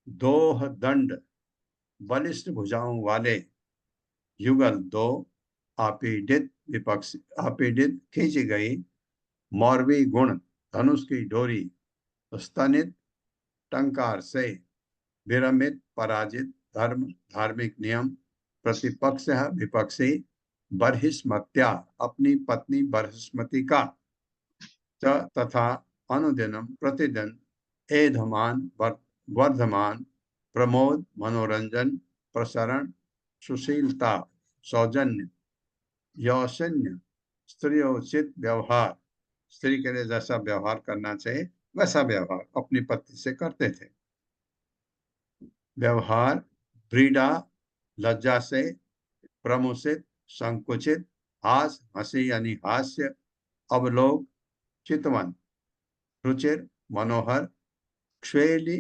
Speaker 2: दोह दंड बलिष्ठ भुजाओं वाले युगल 2 आपीडित खींची गई मौर्वी गुण धनुष की डोरी स्तनित टंकार से विरमित पराजित धर्म धार्मिक नियम प्रतिपक्ष विपक्षी बर्हिस्मत्या अपनी पत्नी बर्हिस्मति का तथा अनुदिनम प्रतिदिन एधमान वर्धमान प्रमोद मनोरंजन प्रसरण सुशीलता सौजन्य यौशन्य स्त्रियोचित व्यवहार स्त्री के लिए जैसा व्यवहार करना चाहिए वैसा व्यवहार अपनी पत्नी से करते थे व्यवहार व्रीडा लज्जा से प्रमुषित संकुचित हास हंसी यानी हास्य अवलोक चितवन रुचिर मनोहर क्ष्वेली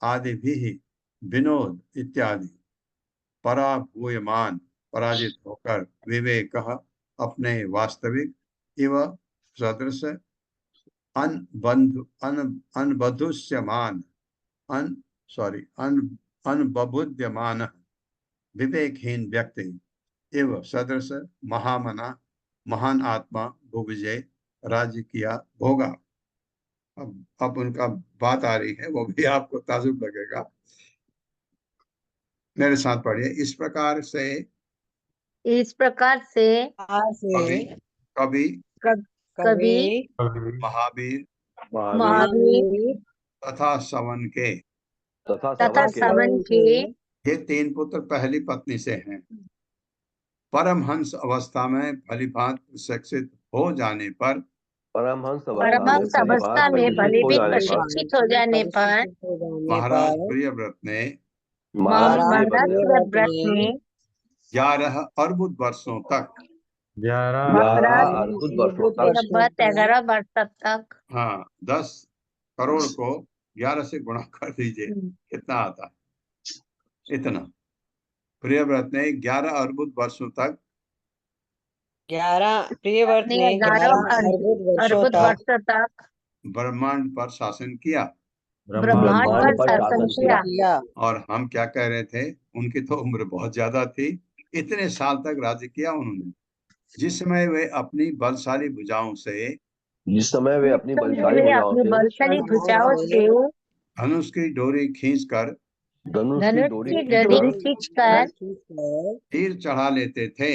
Speaker 2: आदि भी विनोद इत्यादि पराभूयमान पराजित होकर विवेक अपने वास्तविक इव सदृश अनबधुष्यमान अनबुद्यमान विवेकहीन व्यक्ति इव सदृश महामना महान आत्मा भुविजय राज्य किया भोगा। अब उनका बात आ रही है, वो भी आपको ताजुब लगेगा। मेरे साथ पढ़िए। इस प्रकार से कभी कभी
Speaker 4: कभी
Speaker 2: महावीर
Speaker 4: महावीर
Speaker 2: तथा सवन के
Speaker 4: तथा सवन के
Speaker 2: ये 3 पुत्र पहली पत्नी से हैं। परमहंस अवस्था में भलीभांत शिक्षित हो जाने पर
Speaker 5: परमहंस
Speaker 4: परमहंस अवस्था में भलीभांत प्रशिक्षित हो जाने पर
Speaker 2: महाराज प्रियव्रत ने
Speaker 4: महाराज प्रियव्रत ने
Speaker 2: 11 अर्बुद वर्षों तक
Speaker 4: 11 वर्ष तक
Speaker 2: हाँ 10 करोड़ को 11 से गुणा कर दीजिए, कितना आता है? इतना। प्रियव्रत ने 11 अर्बुद वर्षों तक
Speaker 3: 11 प्रियव्रत ने
Speaker 4: 11 अर्बुद वर्ष तक
Speaker 2: ब्रह्मांड पर शासन किया।
Speaker 4: ब्रह्मांड पर शासन किया।
Speaker 2: और हम क्या कह रहे थे, उनकी तो उम्र बहुत ज्यादा थी। इतने साल तक राज्य किया उन्होंने। जिस समय वे अपनी बलशाली भुजाओं से धनुष की डोरी खींचकर तीर चढ़ा लेते थे।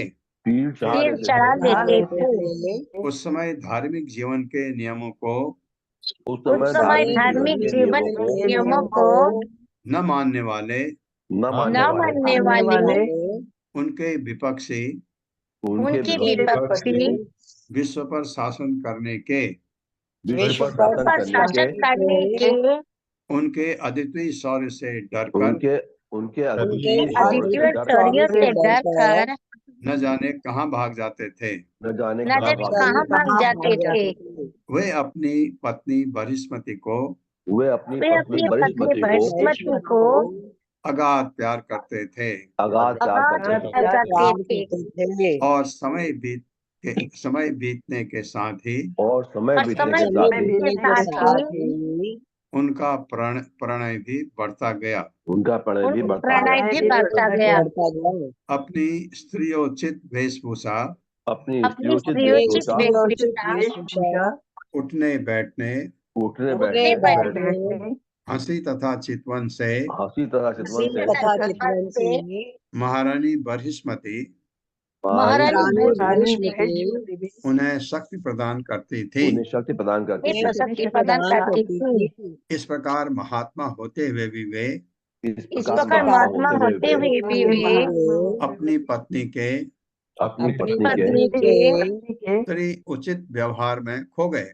Speaker 2: उस समय धार्मिक जीवन के नियमों को न मानने वाले उनके विपक्षी विश्व पर शासन करने के उनके अद्वितीय शौर्य से डरकर न जाने कहाँ भाग जाते थे। वे अपनी पत्नी बृहस्पति को अगाध प्यार करते थे और समय बीतने के साथ ही उनका प्रणय भी बढ़ता गया। अपनी स्त्रियोचित वेशभूषा उठने बैठने हंसी तथा चितवन से महारानी बृहस्पति उन्हें शक्ति प्रदान करती थी। इस प्रकार महात्मा होते हुए भी वे अपनी पत्नी के स्त्री उचित व्यवहार में खो गए।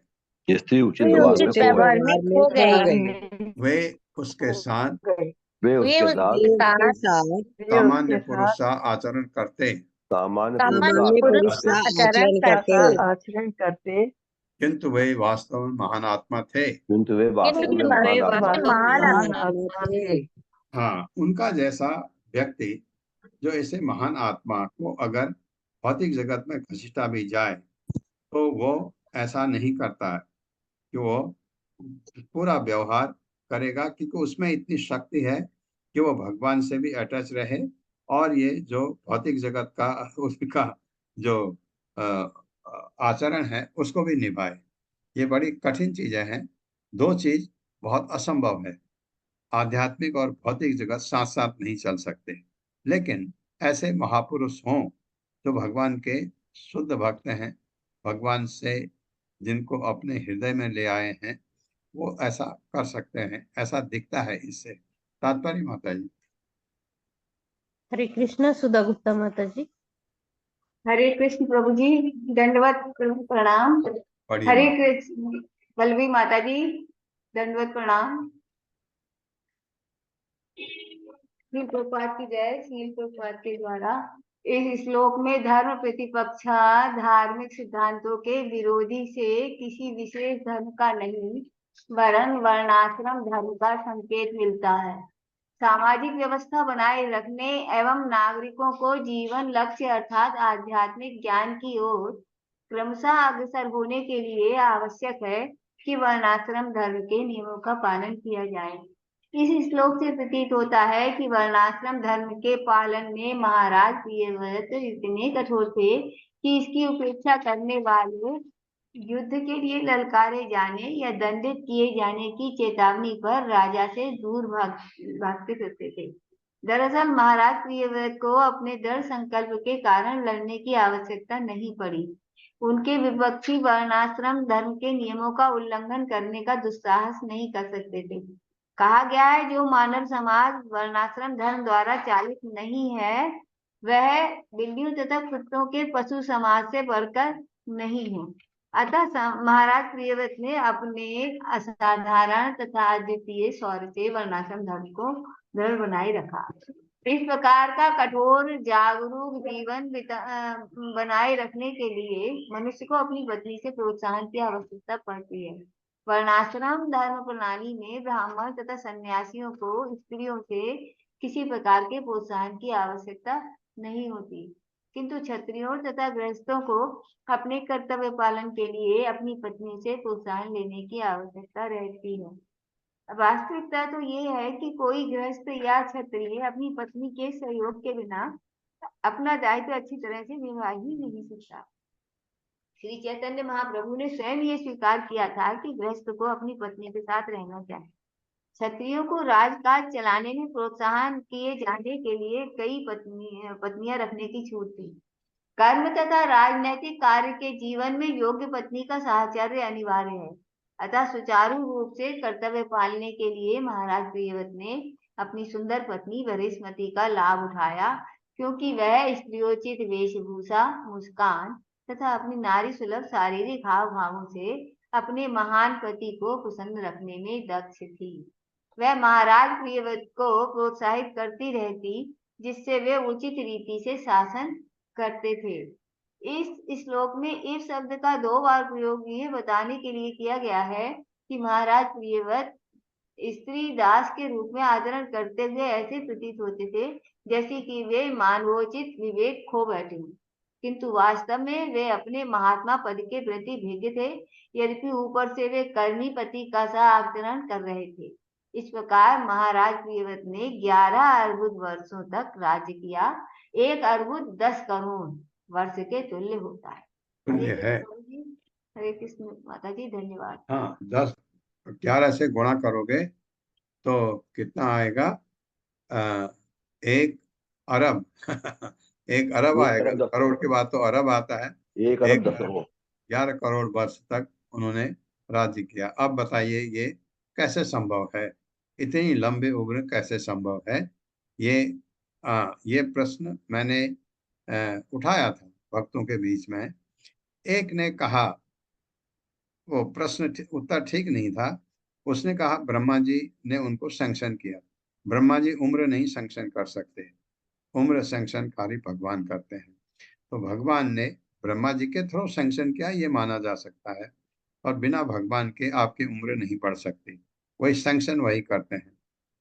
Speaker 2: वे उसके साथ सामान्य पुरुष सा आचरण करते किंतु वे वास्तव में महान आत्मा थे। हाँ, उनका जैसा व्यक्ति जो ऐसे महान आत्मा को अगर भौतिक जगत में घसीटा भी जाए तो वो ऐसा नहीं करता है कि वो पूरा व्यवहार करेगा, क्योंकि उसमें इतनी शक्ति है कि वो भगवान से भी अटैच रहे और ये जो भौतिक जगत का उसका जो आचरण है उसको भी निभाए। ये बड़ी कठिन चीजें हैं। 2 चीज बहुत असंभव है। आध्यात्मिक और भौतिक जगत साथ साथ नहीं चल सकते। लेकिन ऐसे महापुरुष हों जो भगवान के शुद्ध भक्त हैं, भगवान से जिनको अपने हृदय में ले आए हैं, वो ऐसा कर सकते हैं, ऐसा दिखता है इससे। तात्पर्य माता जी।
Speaker 7: हरे कृष्णा सुधा गुप्ता माता जी।
Speaker 9: हरे कृष्ण प्रभु जी, दंडवत प्रणाम। हरे कृष्ण बलवी माता जी, दंडवत प्रणाम। श्रील प्रभुपाद की जय। श्रील प्रभुपाद के द्वारा इस श्लोक में धर्म प्रतिपक्षा धार्मिक सिद्धांतों के विरोधी से किसी विशेष धर्म का नहीं वरन वर्णाश्रम धर्म का संकेत मिलता है। सामाजिक व्यवस्था बनाए रखने एवं नागरिकों को जीवन लक्ष्य अर्थात आध्यात्मिक ज्ञान की ओर क्रमशः अग्रसर होने के लिए आवश्यक है कि वर्णाश्रम धर्म के नियमों का पालन किया जाए। इस श्लोक से प्रतीत होता है कि वर्णाश्रम धर्म के पालन में महाराज प्रियव्रत इतने कठोर थे कि इसकी उपेक्षा करने वाले युद्ध के लिए ललकारे जाने या दंडित किए जाने की चेतावनी पर राजा से दूर भागते फिरते थे। दरअसल महाराज प्रियव्रत को अपने दृढ़ संकल्प के कारण लड़ने की आवश्यकता नहीं पड़ी। उनके विपक्षी वर्णाश्रम धर्म के नियमों का उल्लंघन करने का दुस्साहस नहीं कर सकते थे। कहा गया है, जो मानव समाज वर्णाश्रम धर्म द्वारा चालित नहीं है वह बिल्लियों तथा कुत्तों के पशु समाज से बढ़कर नहीं है। अतः महाराज प्रियव्रत ने अपने असाधारण तथा अद्वितीय शौर्य से वर्णाश्रम धर्म को दृढ़ बनाए रखा। इस प्रकार का कठोर जागरूक जीवन बनाए रखने के लिए मनुष्य को अपनी पत्नी से प्रोत्साहन की आवश्यकता पड़ती है। वर्णाश्रम धर्म प्रणाली में ब्राह्मण तथा सन्यासियों को स्त्रियों से किसी प्रकार के प्रोत्साहन की आवश्यकता नहीं होती, किंतु क्षत्रियों तथा गृहस्थों को अपने कर्तव्य पालन के लिए अपनी पत्नी से प्रोत्साहन लेने की आवश्यकता रहती है। वास्तविकता तो ये है कि कोई गृहस्थ या क्षत्रिय अपनी पत्नी के सहयोग के बिना अपना दायित्व अच्छी तरह से निभा ही नहीं सकता। श्री चैतन्य महाप्रभु ने स्वयं ये स्वीकार किया था कि गृहस्थ को अपनी पत्नी के साथ रहना चाहिए। क्षत्रियों को राजकाज चलाने में प्रोत्साहन किए जाने के लिए कई पत्नियां रखने की छूट थी। कर्म तथा राजनैतिक कार्य के जीवन में योग्य पत्नी का साहचर्य अनिवार्य है। अतः सुचारू रूप से कर्तव्य पालने के लिए महाराज प्रियव्रत ने अपनी सुंदर पत्नी वरिष्मती का लाभ उठाया, क्योंकि वह स्त्रियोचित वेशभूषा, मुस्कान तथा अपनी नारी सुलभ शारीरिक हाव भावों से अपने महान पति को प्रसन्न रखने में दक्ष थी। वह महाराज प्रियव्रत को प्रोत्साहित करती रहती, जिससे वे उचित रीति से शासन करते थे। इस श्लोक में इस शब्द का 2 बार प्रयोग ये बताने के लिए किया गया है कि महाराज प्रियव्रत स्त्री दास के रूप में आचरण करते हुए ऐसे प्रतीत होते थे जैसे कि वे मानवोचित विवेक खो बैठे, किंतु वास्तव में वे अपने महात्मा पद के प्रति भेद्य थे, यद्यपि ऊपर से वे कर्मी पति का सा आचरण कर रहे थे। इस प्रकार महाराज प्रियव्रत ने 11 अर्बुद वर्षों तक राज्य किया। 1 अर्बुद 10 करोड़ वर्ष के तुल्य होता है।
Speaker 2: तुल्य है।
Speaker 9: हरे कृष्ण माता जी, धन्यवाद।
Speaker 2: हाँ, 11 से गुणा करोगे तो कितना आएगा? 1 अरब 1 अरब आएगा। करोड़ के बाद तो अरब आता है।
Speaker 5: 1 अरब 10 करोड़
Speaker 2: 11 करोड़ वर्ष तक उन्होंने राज्य किया। अब बताइए ये कैसे संभव है? इतनी लंबी उम्र कैसे संभव है? ये प्रश्न मैंने उठाया था भक्तों के बीच में। एक ने कहा, वो प्रश्न उत्तर ठीक नहीं था। उसने कहा ब्रह्मा जी ने उनको सैंक्शन किया। ब्रह्मा जी उम्र नहीं सैंक्शन कर सकते, उम्र सैंक्शन खाली भगवान करते हैं। तो भगवान ने ब्रह्मा जी के थ्रू सैंक्शन किया, ये माना जा सकता है। और बिना भगवान के आपकी उम्र नहीं बढ़ सकती। वही सैंक्शन वही करते हैं,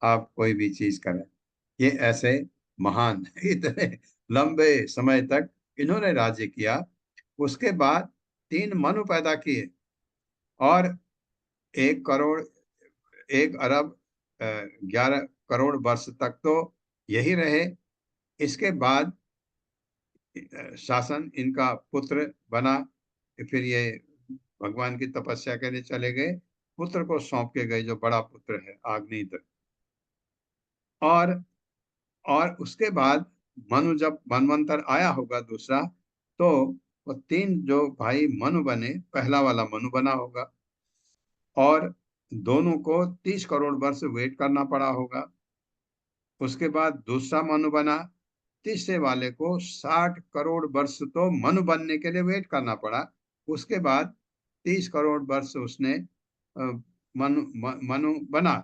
Speaker 2: आप कोई भी चीज करें। ये ऐसे महान इतने लंबे समय तक इन्होंने राज्य किया। उसके बाद 3 मनु पैदा किए और 1 करोड़ 1 अरब 11 करोड़ वर्ष तक तो यही रहे। इसके बाद शासन इनका पुत्र बना। फिर ये भगवान की तपस्या के लिए चले गए, पुत्र को सौंप के गए, जो बड़ा पुत्र है आग्नेय। और उसके बाद मनु जब मनवंतर आया होगा दूसरा, तो वो 3 जो भाई मनु बने, पहला वाला मनु बना होगा और दोनों को 30 करोड़ वर्ष वेट करना पड़ा होगा। उसके बाद दूसरा मनु बना, तीसरे वाले को 60 करोड़ वर्ष तो मनु बनने के लिए वेट करना पड़ा। उसके बाद 30 करोड़ वर्ष उसने मनु बना।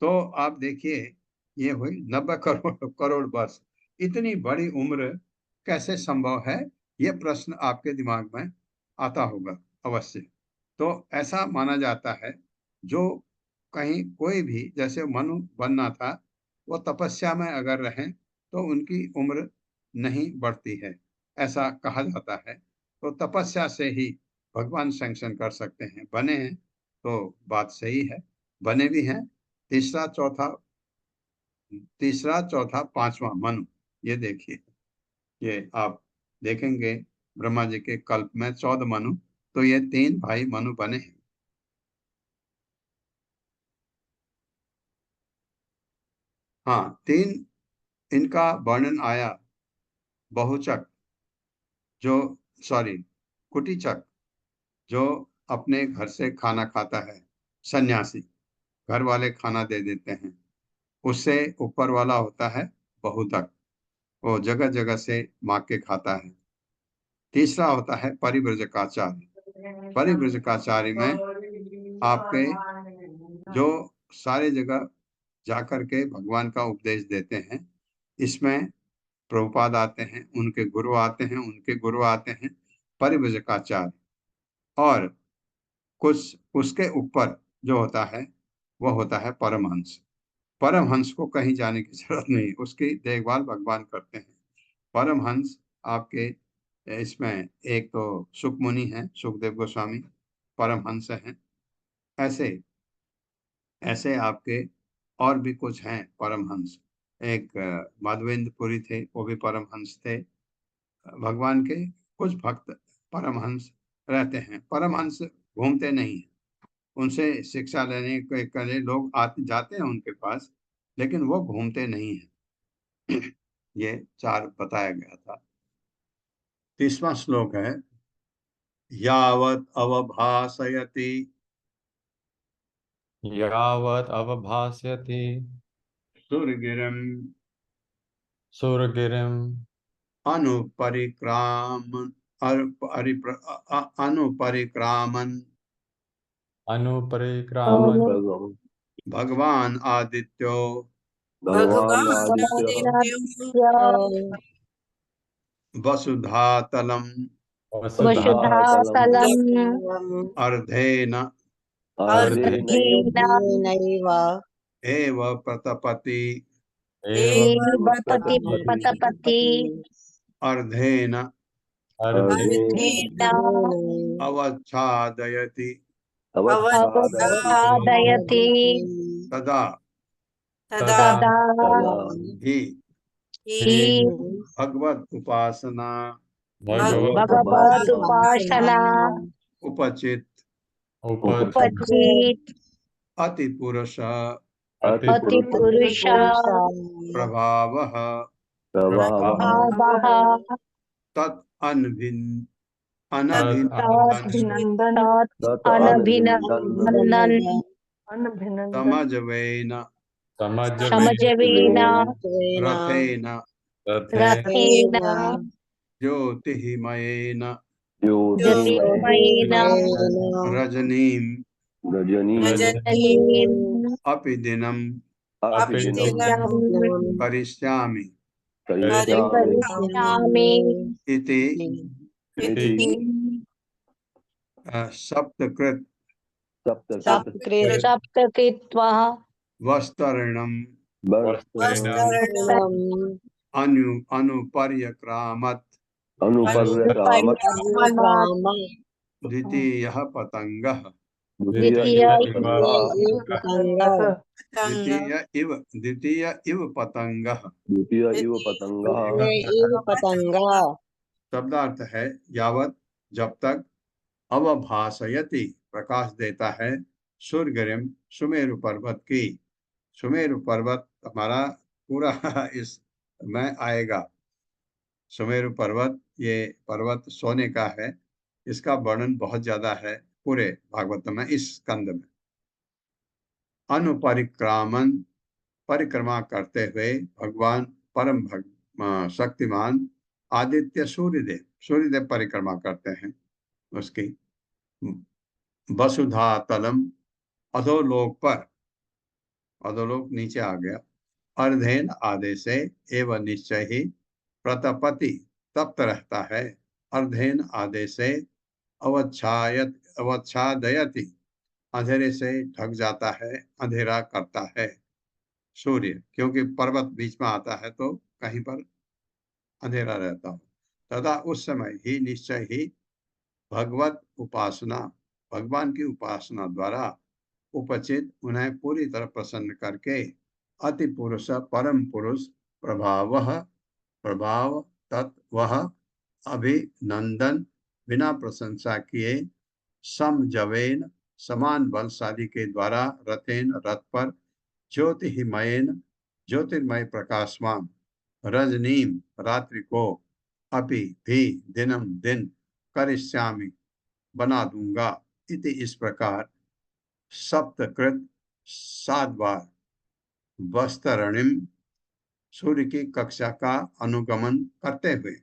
Speaker 2: तो आप देखिए ये हुई 90 करोड़ वर्ष। इतनी बड़ी उम्र कैसे संभव है? ये प्रश्न आपके दिमाग में आता होगा अवश्य। तो ऐसा माना जाता है, जो कहीं कोई भी, जैसे मनु बनना था, वो तपस्या में अगर रहें तो उनकी उम्र नहीं बढ़ती है, ऐसा कहा जाता है। तो तपस्या से ही भगवान सैंक्शन कर सकते हैं। बने हैं तो बात सही है, बने भी हैं। तीसरा चौथा पांचवा मनु, ये देखिए, ये आप देखेंगे ब्रह्मा जी के कल्प में 14 मनु, तो ये 3 भाई मनु बने हैं। हाँ, 3 इनका वर्णन आया। बहुचक कुटीचक जो अपने घर से खाना खाता है, सन्यासी, घर वाले खाना दे देते हैं। उससे ऊपर वाला होता है बहुतक, वो जगह जगह से मांग के खाता है। तीसरा होता है परिव्रजकाचार्य। परिव्रजकाचार्य में आपके जो सारे जगह जाकर के भगवान का उपदेश देते हैं। इसमें प्रभुपाद आते हैं, उनके गुरु आते हैं, उनके गुरु आते हैं, परिव्रजकाचार्य। और कुछ उसके ऊपर जो होता है वह होता है परमहंस। परमहंस को कहीं जाने की जरूरत नहीं, उसकी देखभाल भगवान करते हैं। परमहंस आपके इसमें एक तो सुखमुनि है, सुखदेव गोस्वामी परमहंस हैं। ऐसे ऐसे आपके और भी कुछ हैं परमहंस। एक माधवेंद्रपुरी थे, वो भी परमहंस थे। भगवान के कुछ भक्त परमहंस रहते हैं। परमहंस घूमते नहीं हैं, उनसे शिक्षा लेने के लिए लोग आते जाते हैं उनके पास, लेकिन वो घूमते नहीं हैं। ये 4 बताया गया था। 30वां श्लोक है, यावत अवभासयति
Speaker 6: यावत् अवभास्यति
Speaker 2: सुरगिरं
Speaker 6: सुरगिरिम्
Speaker 2: अनुपरिक्रामन्
Speaker 6: अनुपरिक्रामन्
Speaker 2: भगवान आदित्यो
Speaker 5: भगवान आदित्य
Speaker 2: वसुधातलम्
Speaker 4: वसुधातलम्
Speaker 2: अर्धेन
Speaker 5: अर्धेन
Speaker 2: एव प्रतपति
Speaker 4: एव पतपति
Speaker 2: अर्धेन
Speaker 5: अर्धेन
Speaker 2: अवच्छादयति
Speaker 4: अवसादयति
Speaker 2: तदा
Speaker 4: तदा
Speaker 2: हि
Speaker 4: हि
Speaker 2: भगवत उपासना
Speaker 4: भगवत् उपासना
Speaker 2: उपचित
Speaker 4: उपचित
Speaker 2: अति पुरुष
Speaker 4: अति पुरुष
Speaker 2: प्रभावः
Speaker 4: भावः
Speaker 2: तत् अनभिनंदन
Speaker 4: तत् अनभिनंदन
Speaker 2: समजवेन
Speaker 4: समजवेन
Speaker 2: रथेन
Speaker 4: रथेन
Speaker 2: ज्योतिर्मयेन
Speaker 4: ज्योतिर्मयेन
Speaker 2: रजनीं
Speaker 4: रजनीं
Speaker 2: अपि दिनं
Speaker 4: दिनं
Speaker 2: करिष्यामि
Speaker 4: करिष्यामि
Speaker 2: इति सप्तकृत
Speaker 4: सप्तकृत्वा
Speaker 2: वस्तरणं अनुपर्यक्रामत् द्वितीयः पतंगः द्वितीय इव पतंगः। शब्दार्थ है यावत, जब तक, अवभासयति प्रकाश देता है, सूर्यगिरिम सुमेरु पर्वत की। सुमेरु पर्वत हमारा पूरा इस में आएगा। सुमेरु पर्वत, ये पर्वत सोने का है। इसका वर्णन बहुत ज्यादा है पूरे भागवत में, इस स्कंद में। अनुपरिक्रामन, परिक्रमा करते हुए भगवान परम शक्तिमान आदित्य सूर्यदेव परिक्रमा करते हैं उसकी। वसुधा तलम, अधोलोक नीचे आ गया। अर्धेन आदेश से एवं निश्चय ही प्रतपति तप्त रहता है। अर्धेन आदेश से अवच्छादयति अंधेरे से ढक जाता है, अंधेरा करता है सूर्य, क्योंकि पर्वत बीच में आता है तो कहीं पर अंधेरा रहता हो। तथा उस समय ही निश्चय ही भगवत उपासना, भगवान की उपासना द्वारा उपचित उन्हें पूरी तरह प्रसन्न करके अति पुरुष परम पुरुष प्रभाव तत्व अभिनंदन बिना प्रशंसा किए समजवेन समान बलशाली के द्वारा रथेन रथ पर ज्योतिर्मय प्रकाशमान रजनीम रात्रि को अपि भी दिनम दिन करिष्यामि बना दूंगा इति इस प्रकार सप्तकृत 7 बार वस्तरणिम सूर्य की कक्षा का अनुगमन करते हुए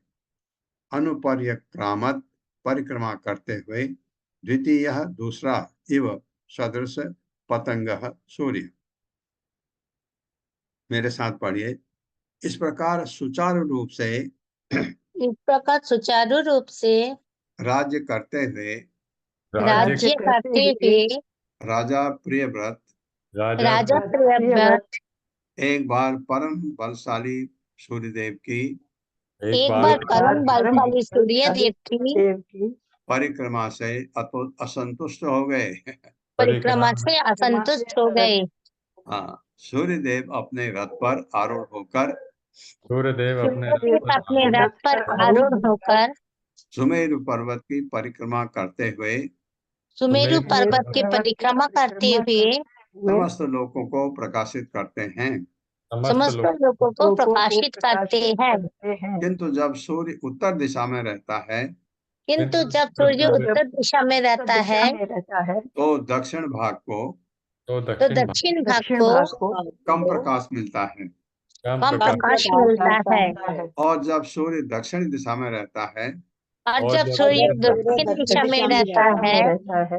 Speaker 2: अनुपर्यक्रामत परिक्रमा करते हुए द्वितीय दूसरा इव सदृश पतंग सूर्य। मेरे साथ पढ़िए। इस प्रकार सुचारू रूप से राज्य करते हुए राजा प्रियव्रत एक बार परम बलशाली सूर्यदेव की परिक्रमा से असंतुष्ट हो गए। हाँ, सूर्यदेव अपने रथ पर आरूढ़ होकर सुमेरु पर्वत की परिक्रमा करते हुए समस्त लोगों को प्रकाशित करते हैं। किंतु जब सूर्य उत्तर दिशा में रहता है तो दक्षिण भाग को कम प्रकाश मिलता है। और जब सूर्य दक्षिण दिशा में रहता है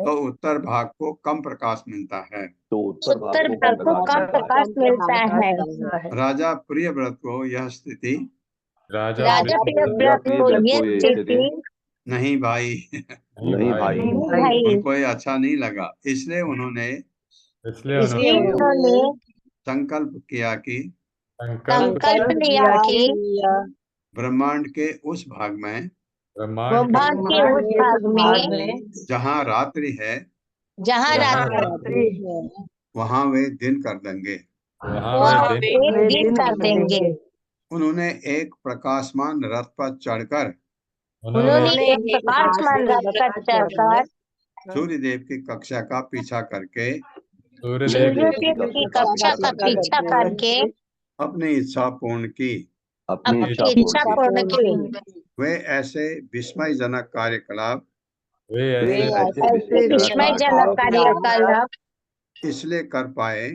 Speaker 2: तो उत्तर भाग को कम प्रकाश मिलता है। राजा प्रियव्रत को यह स्थिति नहीं भाई उनको ये अच्छा नहीं लगा, इसलिए उन्होंने संकल्प किया कि ब्रह्मांड के उस भाग में जहाँ रात्रि है वहाँ वे दिन कर देंगे। उन्होंने एक प्रकाशमान रथ पर चढ़कर सूर्यदेव की कक्षा का पीछा करके अपनी इच्छा पूर्ण की। वे ऐसे विस्मयजनक कार्यकलाप इसलिए कर पाए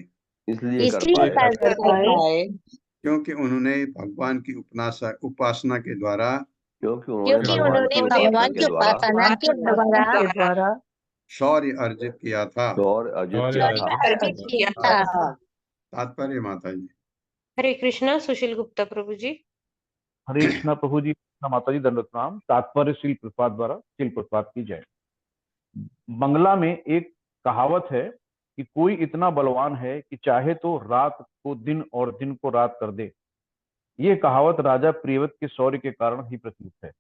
Speaker 2: क्योंकि उन्होंने भगवान की उपासना के द्वारा शौर्य अर्जित किया था। तात्पर्य माता जी।
Speaker 7: हरे कृष्णा सुशील गुप्ता प्रभु जी।
Speaker 10: हरे कृष्णा प्रभु जी, माता जी दंडवत प्रणाम। तात्पर्य शील प्रपात द्वारा शील प्रपात की जय। बंगला में एक कहावत है कि कोई इतना बलवान है कि चाहे तो रात को दिन और दिन को रात कर दे। यह कहावत राजा प्रियव्रत के शौर्य के कारण ही प्रचलित है।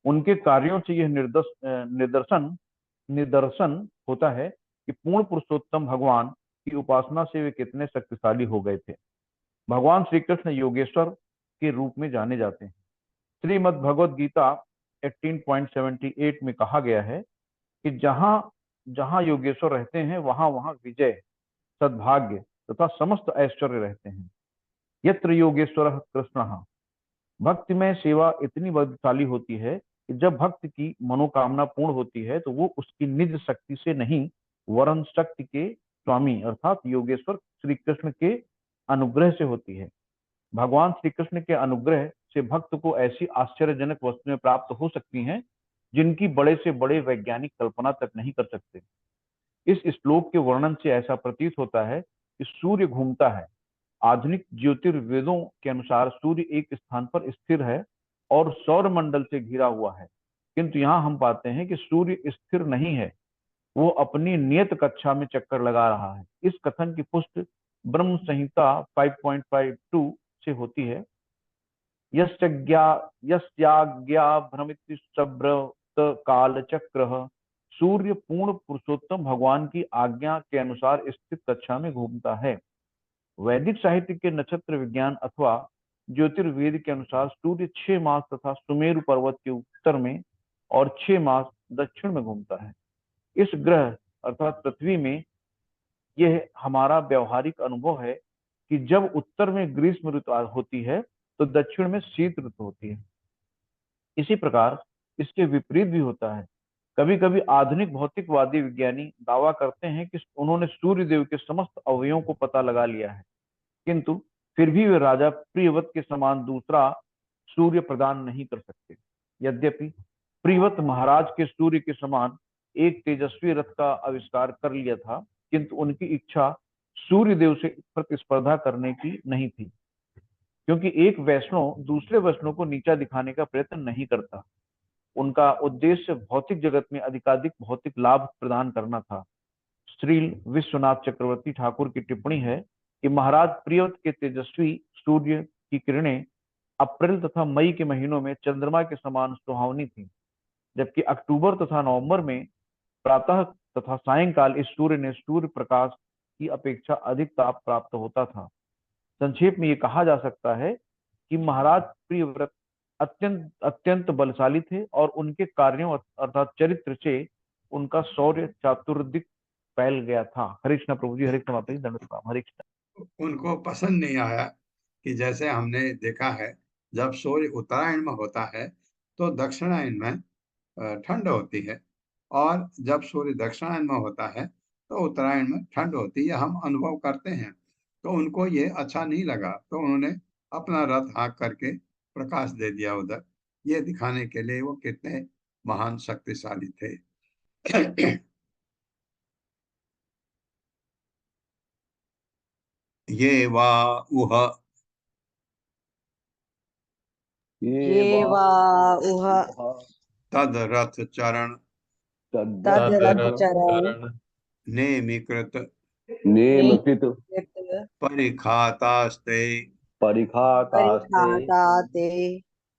Speaker 10: उनके कार्यों से यह निदर्शन होता है कि पूर्ण पुरुषोत्तम भगवान की उपासना से वे कितने शक्तिशाली हो गए थे। भगवान श्री कृष्ण योगेश्वर के रूप में जाने जाते हैं। श्रीमद् भगवद गीता 18.78 में कहा गया है कि जहां जहां योगेश्वर रहते हैं वहां वहां विजय, सद्भाग्य तथा समस्त ऐश्वर्य रहते हैं। यत्र योगेश्वर कृष्ण। भक्ति में सेवा इतनी बलशाली होती है कि जब भक्त की मनोकामना पूर्ण होती है तो वो उसकी निज शक्ति से नहीं वरन शक्ति के स्वामी अर्थात योगेश्वर श्री कृष्ण के अनुग्रह से होती है। भगवान श्री कृष्ण के अनुग्रह से भक्त को ऐसी आश्चर्यजनक वस्तुएं प्राप्त हो सकती हैं जिनकी बड़े से बड़े वैज्ञानिक कल्पना तक नहीं कर सकते। इस श्लोक के वर्णन से ऐसा प्रतीत होता है कि सूर्य घूमता है। आधुनिक ज्योतिर्वेदों के अनुसार सूर्य एक स्थान पर स्थिर है और सौर मंडल से घिरा हुआ है, किंतु यहाँ हम पाते हैं कि सूर्य स्थिर नहीं है, वो अपनी नियत कक्षा में चक्कर लगा रहा है। इस कथन की पुष्टि ब्रह्म संहिता 5.52 से होती है। यस्याज्ञा भ्रमिति सब्र काल चक्र। सूर्य पूर्ण पुरुषोत्तम भगवान की आज्ञा के अनुसार स्थित कक्षा में घूमता है। वैदिक साहित्य के नक्षत्र विज्ञान अथवा ज्योतिर्वेद के अनुसार सूर्य 6 मास तथा सुमेरु पर्वत के उत्तर में और 6 मास दक्षिण में घूमता है। इस ग्रह अर्थात पृथ्वी में यह हमारा व्यवहारिक अनुभव है कि जब उत्तर में ग्रीष्म ऋतु होती है तो दक्षिण में शीत ऋतु होती है। इसी प्रकार इसके विपरीत भी होता है। कभी कभी आधुनिक भौतिकवादी विज्ञानी दावा करते हैं कि उन्होंने सूर्य देव के समस्त अवयवों को पता लगा लिया है, किंतु फिर भी वे राजा प्रियव्रत के समान दूसरा सूर्य प्रदान नहीं कर सकते। यद्यपि प्रियव्रत महाराज के सूर्य के समान एक तेजस्वी रथ का आविष्कार कर लिया था, किंतु उनकी इच्छा सूर्य देव से प्रतिस्पर्धा करने की नहीं थी, क्योंकि एक वैष्णव दूसरे वैष्णव को नीचा दिखाने का प्रयत्न नहीं करता। उनका उद्देश्य भौतिक जगत में अधिकाधिक भौतिक लाभ प्रदान करना था। श्रील विश्वनाथ चक्रवर्ती ठाकुर की टिप्पणी है कि महाराज प्रियव्रत के तेजस्वी सूर्य की किरणें अप्रैल तथा मई के महीनों में चंद्रमा के समान सुहावनी थी, जबकि अक्टूबर तथा नवंबर में प्रातः तथा सायंकाल इस सूर्य ने सूर्य प्रकाश की अपेक्षा अधिक ताप प्राप्त होता था। संक्षेप में ये कहा जा सकता है कि महाराज प्रियव्रत अत्यंत बलशाली थे और उनके कार्यों अर्थात चरित्र से उनका शौर्य चातुर्दिक फैल गया था। हरे कृष्ण प्रभु जी, हरे कृष्ण माता जी, दंडवत प्रणाम। हरे कृष्ण।
Speaker 2: उनको पसंद नहीं आया कि जैसे हमने देखा है जब सूर्य उत्तरायण में होता है तो दक्षिणायन में ठंड होती है, और जब सूर्य दक्षिणायन में होता है तो उत्तरायण में ठंड होती है। हम अनुभव करते हैं। तो उनको ये अच्छा नहीं लगा, तो उन्होंने अपना रथ हाँक करके प्रकाश दे दिया उधर, ये दिखाने के लिए वो कितने महान शक्तिशाली थे। ये वा उह
Speaker 3: ये वा उह
Speaker 2: तद रथ चरण
Speaker 3: तद रथ चरण
Speaker 2: नेमिकृत
Speaker 5: नेमकृत
Speaker 2: परिखातास्ते
Speaker 5: परिखातास्ते
Speaker 3: परिखाताते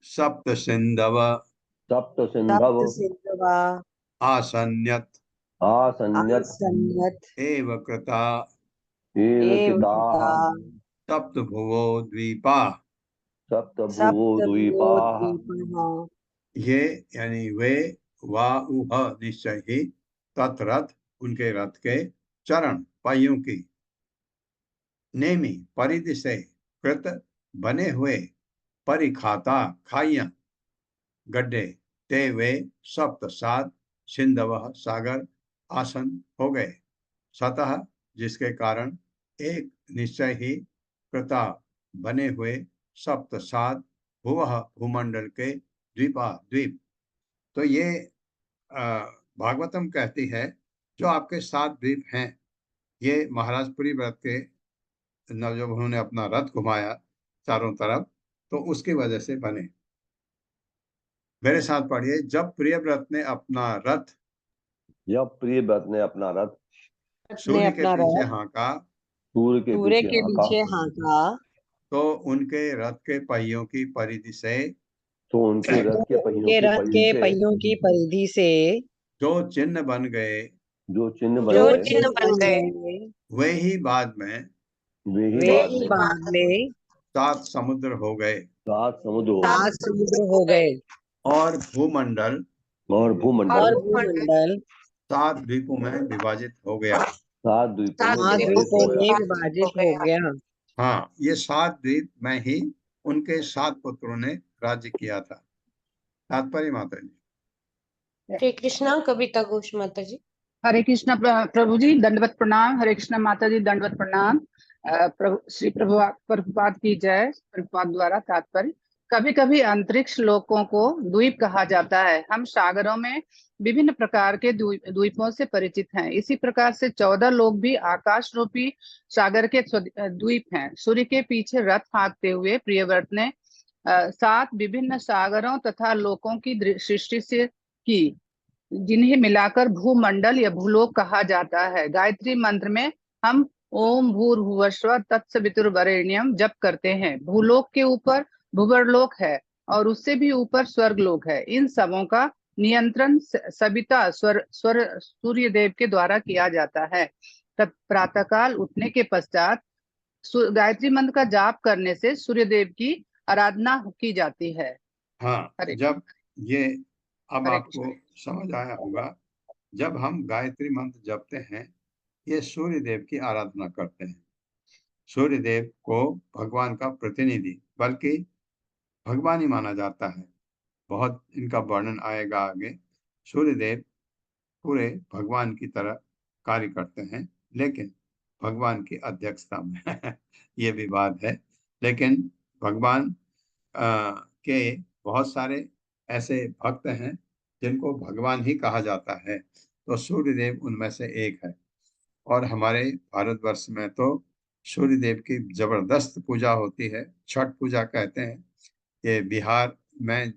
Speaker 2: सप्त सिंधव
Speaker 5: सप्त सिंधव
Speaker 3: सप्त सिंधवा
Speaker 2: आसन्यत
Speaker 5: आसन्यत
Speaker 3: आसन्यत
Speaker 2: एव कृता
Speaker 5: एव
Speaker 3: एव
Speaker 5: कृताः
Speaker 3: कृता
Speaker 2: सप्त भुवो द्वीपा।
Speaker 5: सप्त भुवो
Speaker 3: सप्त
Speaker 5: द्वीपाः
Speaker 3: द्वीपः।
Speaker 2: ये यानी वे वा उह निश्चय ही तत्रथ उनके रथ के चरण पहियों की नेमी परिधि से कृत बने हुए परिखाता खाइयां गड्ढे ते वे सप्त सात सिंधव सागर आसन हो गए, सतह जिसके कारण एक निश्चय ही कृता बने हुए सप्त सात भुवः भूमंडल के द्वीपा द्वीप। तो ये भागवतम कहती है जो आपके 7 द्वीप हैं ये महाराज प्रियव्रत के जब उन्होंने अपना रथ घुमाया चारों तरफ तो उसकी वजह से बने। मेरे साथ पढ़िए, जब प्रियव्रत ने अपना रथ
Speaker 5: जब प्रियव्रत ने अपना रथ
Speaker 2: सूर्य के पीछे हाँका
Speaker 5: सूर्य के पीछे
Speaker 3: हाँका
Speaker 2: तो उनके रथ के पहियों की परिधि से
Speaker 5: तो उनके रथ के
Speaker 3: उनके रथ के पहियों की परिधि से
Speaker 2: जो चिन्ह बन गए
Speaker 5: जो चिन्ह
Speaker 3: जो
Speaker 5: बन गए
Speaker 3: चिन्ह बन गए
Speaker 2: वे ही बाद में
Speaker 5: वे
Speaker 3: वे
Speaker 5: ही
Speaker 3: ही
Speaker 5: बाद
Speaker 3: बाद में
Speaker 2: 7 समुद्र हो गए
Speaker 5: 7 समुद्र हो
Speaker 3: 7 समुद्र हो गए
Speaker 2: और भूमंडल
Speaker 5: और भूमंडल
Speaker 2: 7 द्वीपों में विभाजित हो गया।
Speaker 5: 7 द्वीपों में
Speaker 3: 7
Speaker 5: विभाजित
Speaker 3: द्वीपों
Speaker 5: हो
Speaker 3: में
Speaker 5: गया।
Speaker 3: विभाजित हो गया।
Speaker 2: हाँ, ये 7 द्वीप में ही उनके 7 पुत्रों ने राज्य किया था। तात्पर्य माता जी।
Speaker 7: हरे कृष्णा कविता घोष माता जी।
Speaker 11: हरे कृष्ण प्रभु जी, दंडवत प्रणाम। हरे कृष्ण माता जी, दंडवत प्रणाम। श्री प्रभुपाद की जय। प्रभुपाद द्वारा तात्पर्य, कभी कभी अंतरिक्ष लोकों को द्वीप कहा जाता है। हम सागरों में विभिन्न प्रकार के द्वीपों से परिचित हैं। इसी प्रकार से 14 लोग भी आकाश रूपी सागर के द्वीप हैं। सूर्य के पीछे रथ हाँकते हुए प्रियव्रत ने 7 विभिन्न सागरों तथा लोकों की सृष्टि से की, जिन्हें मिलाकर भूमंडल या भूलोक कहा जाता है। गायत्री मंत्र में हम ओम भूर्भुवस्व तत्सवितुर्वरेण्यम जप करते हैं। भूलोक के ऊपर भूवर्लोक है और उससे भी ऊपर स्वर्गलोक है। इन सबों का नियंत्रण सविता सूर्य देव के द्वारा किया जाता है। तब प्रातःकाल उठने के पश्चात गायत्री मंत्र का जाप करने से सूर्य देव की आराधना की जाती है।
Speaker 2: हाँ,
Speaker 11: हरे
Speaker 2: जब ये अब
Speaker 11: हरे
Speaker 2: आपको समझ आया होगा, जब हम गायत्री मंत्र जपते हैं, ये सूर्य देव की आराधना करते हैं। सूर्य देव को भगवान का प्रतिनिधि बल्कि भगवान ही माना जाता है। बहुत इनका वर्णन आएगा आगे। सूर्य देव पूरे भगवान की तरह कार्य करते हैं, लेकिन भगवान की अध्यक्षता में ये भी बात है। लेकिन भगवान के बहुत सारे ऐसे भक्त हैं जिनको भगवान ही कहा जाता है, तो सूर्य देव उनमें से एक है। और हमारे भारतवर्ष में तो सूर्य देव की जबरदस्त पूजा होती है, छठ पूजा कहते हैं। ये बिहार में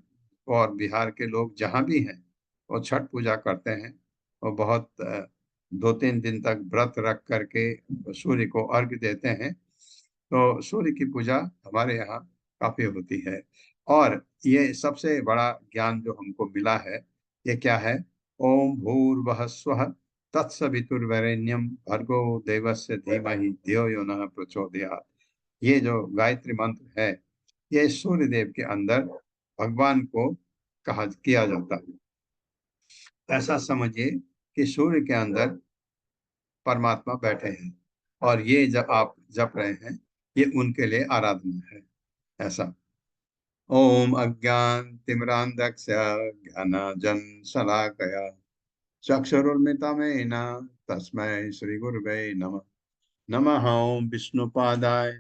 Speaker 2: और बिहार के लोग जहाँ भी हैं वो छठ पूजा करते हैं। वो बहुत 2-3 दिन तक व्रत रख करके सूर्य को अर्घ्य देते हैं। तो सूर्य की पूजा हमारे यहाँ काफी होती है। और ये सबसे बड़ा ज्ञान जो हमको मिला है, ये क्या है? ओम भूर्भुवः स्वः तत्सवितुर्वरेण्यम भर्गो देवस्य धीमहि धियो यो नः प्रचोदयात्। ये जो गायत्री मंत्र है, ये सूर्य देव के अंदर भगवान को किया जाता है। ऐसा समझिए कि सूर्य के अंदर परमात्मा बैठे हैं और ये जब आप जप रहे हैं, ये उनके लिए आराधना है। ऐसा। ओम अज्ञानतिमिरान्धस्य ज्ञानाञ्जन शलाकया चक्षुरुन्मिलितं तस्मै श्रीगुरवे नमः। नमः ओं विष्णुपादाय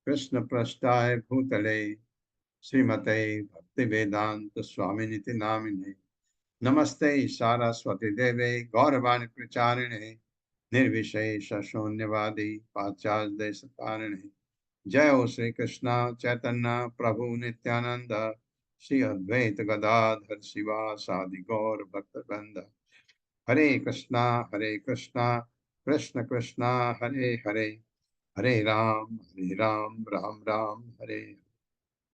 Speaker 2: कृष्णपृष्ठाय भूतले श्रीमते भक्तिवेदांत स्वामिनिति नामिने। नमस्ते सारस्वती देवे गौरवाणी प्रचारिणे निर्विशेष शून्यवादी पाश्चात्य देशतारिणे। जय हो श्री कृष्ण चैतन्य प्रभु नित्यानंद श्री अद्वैत गदाधर शिवासादि गौर भक्तवृंद। हरे कृष्णा कृष्ण कृष्णा हरे हरे, हरे राम राम राम हरे।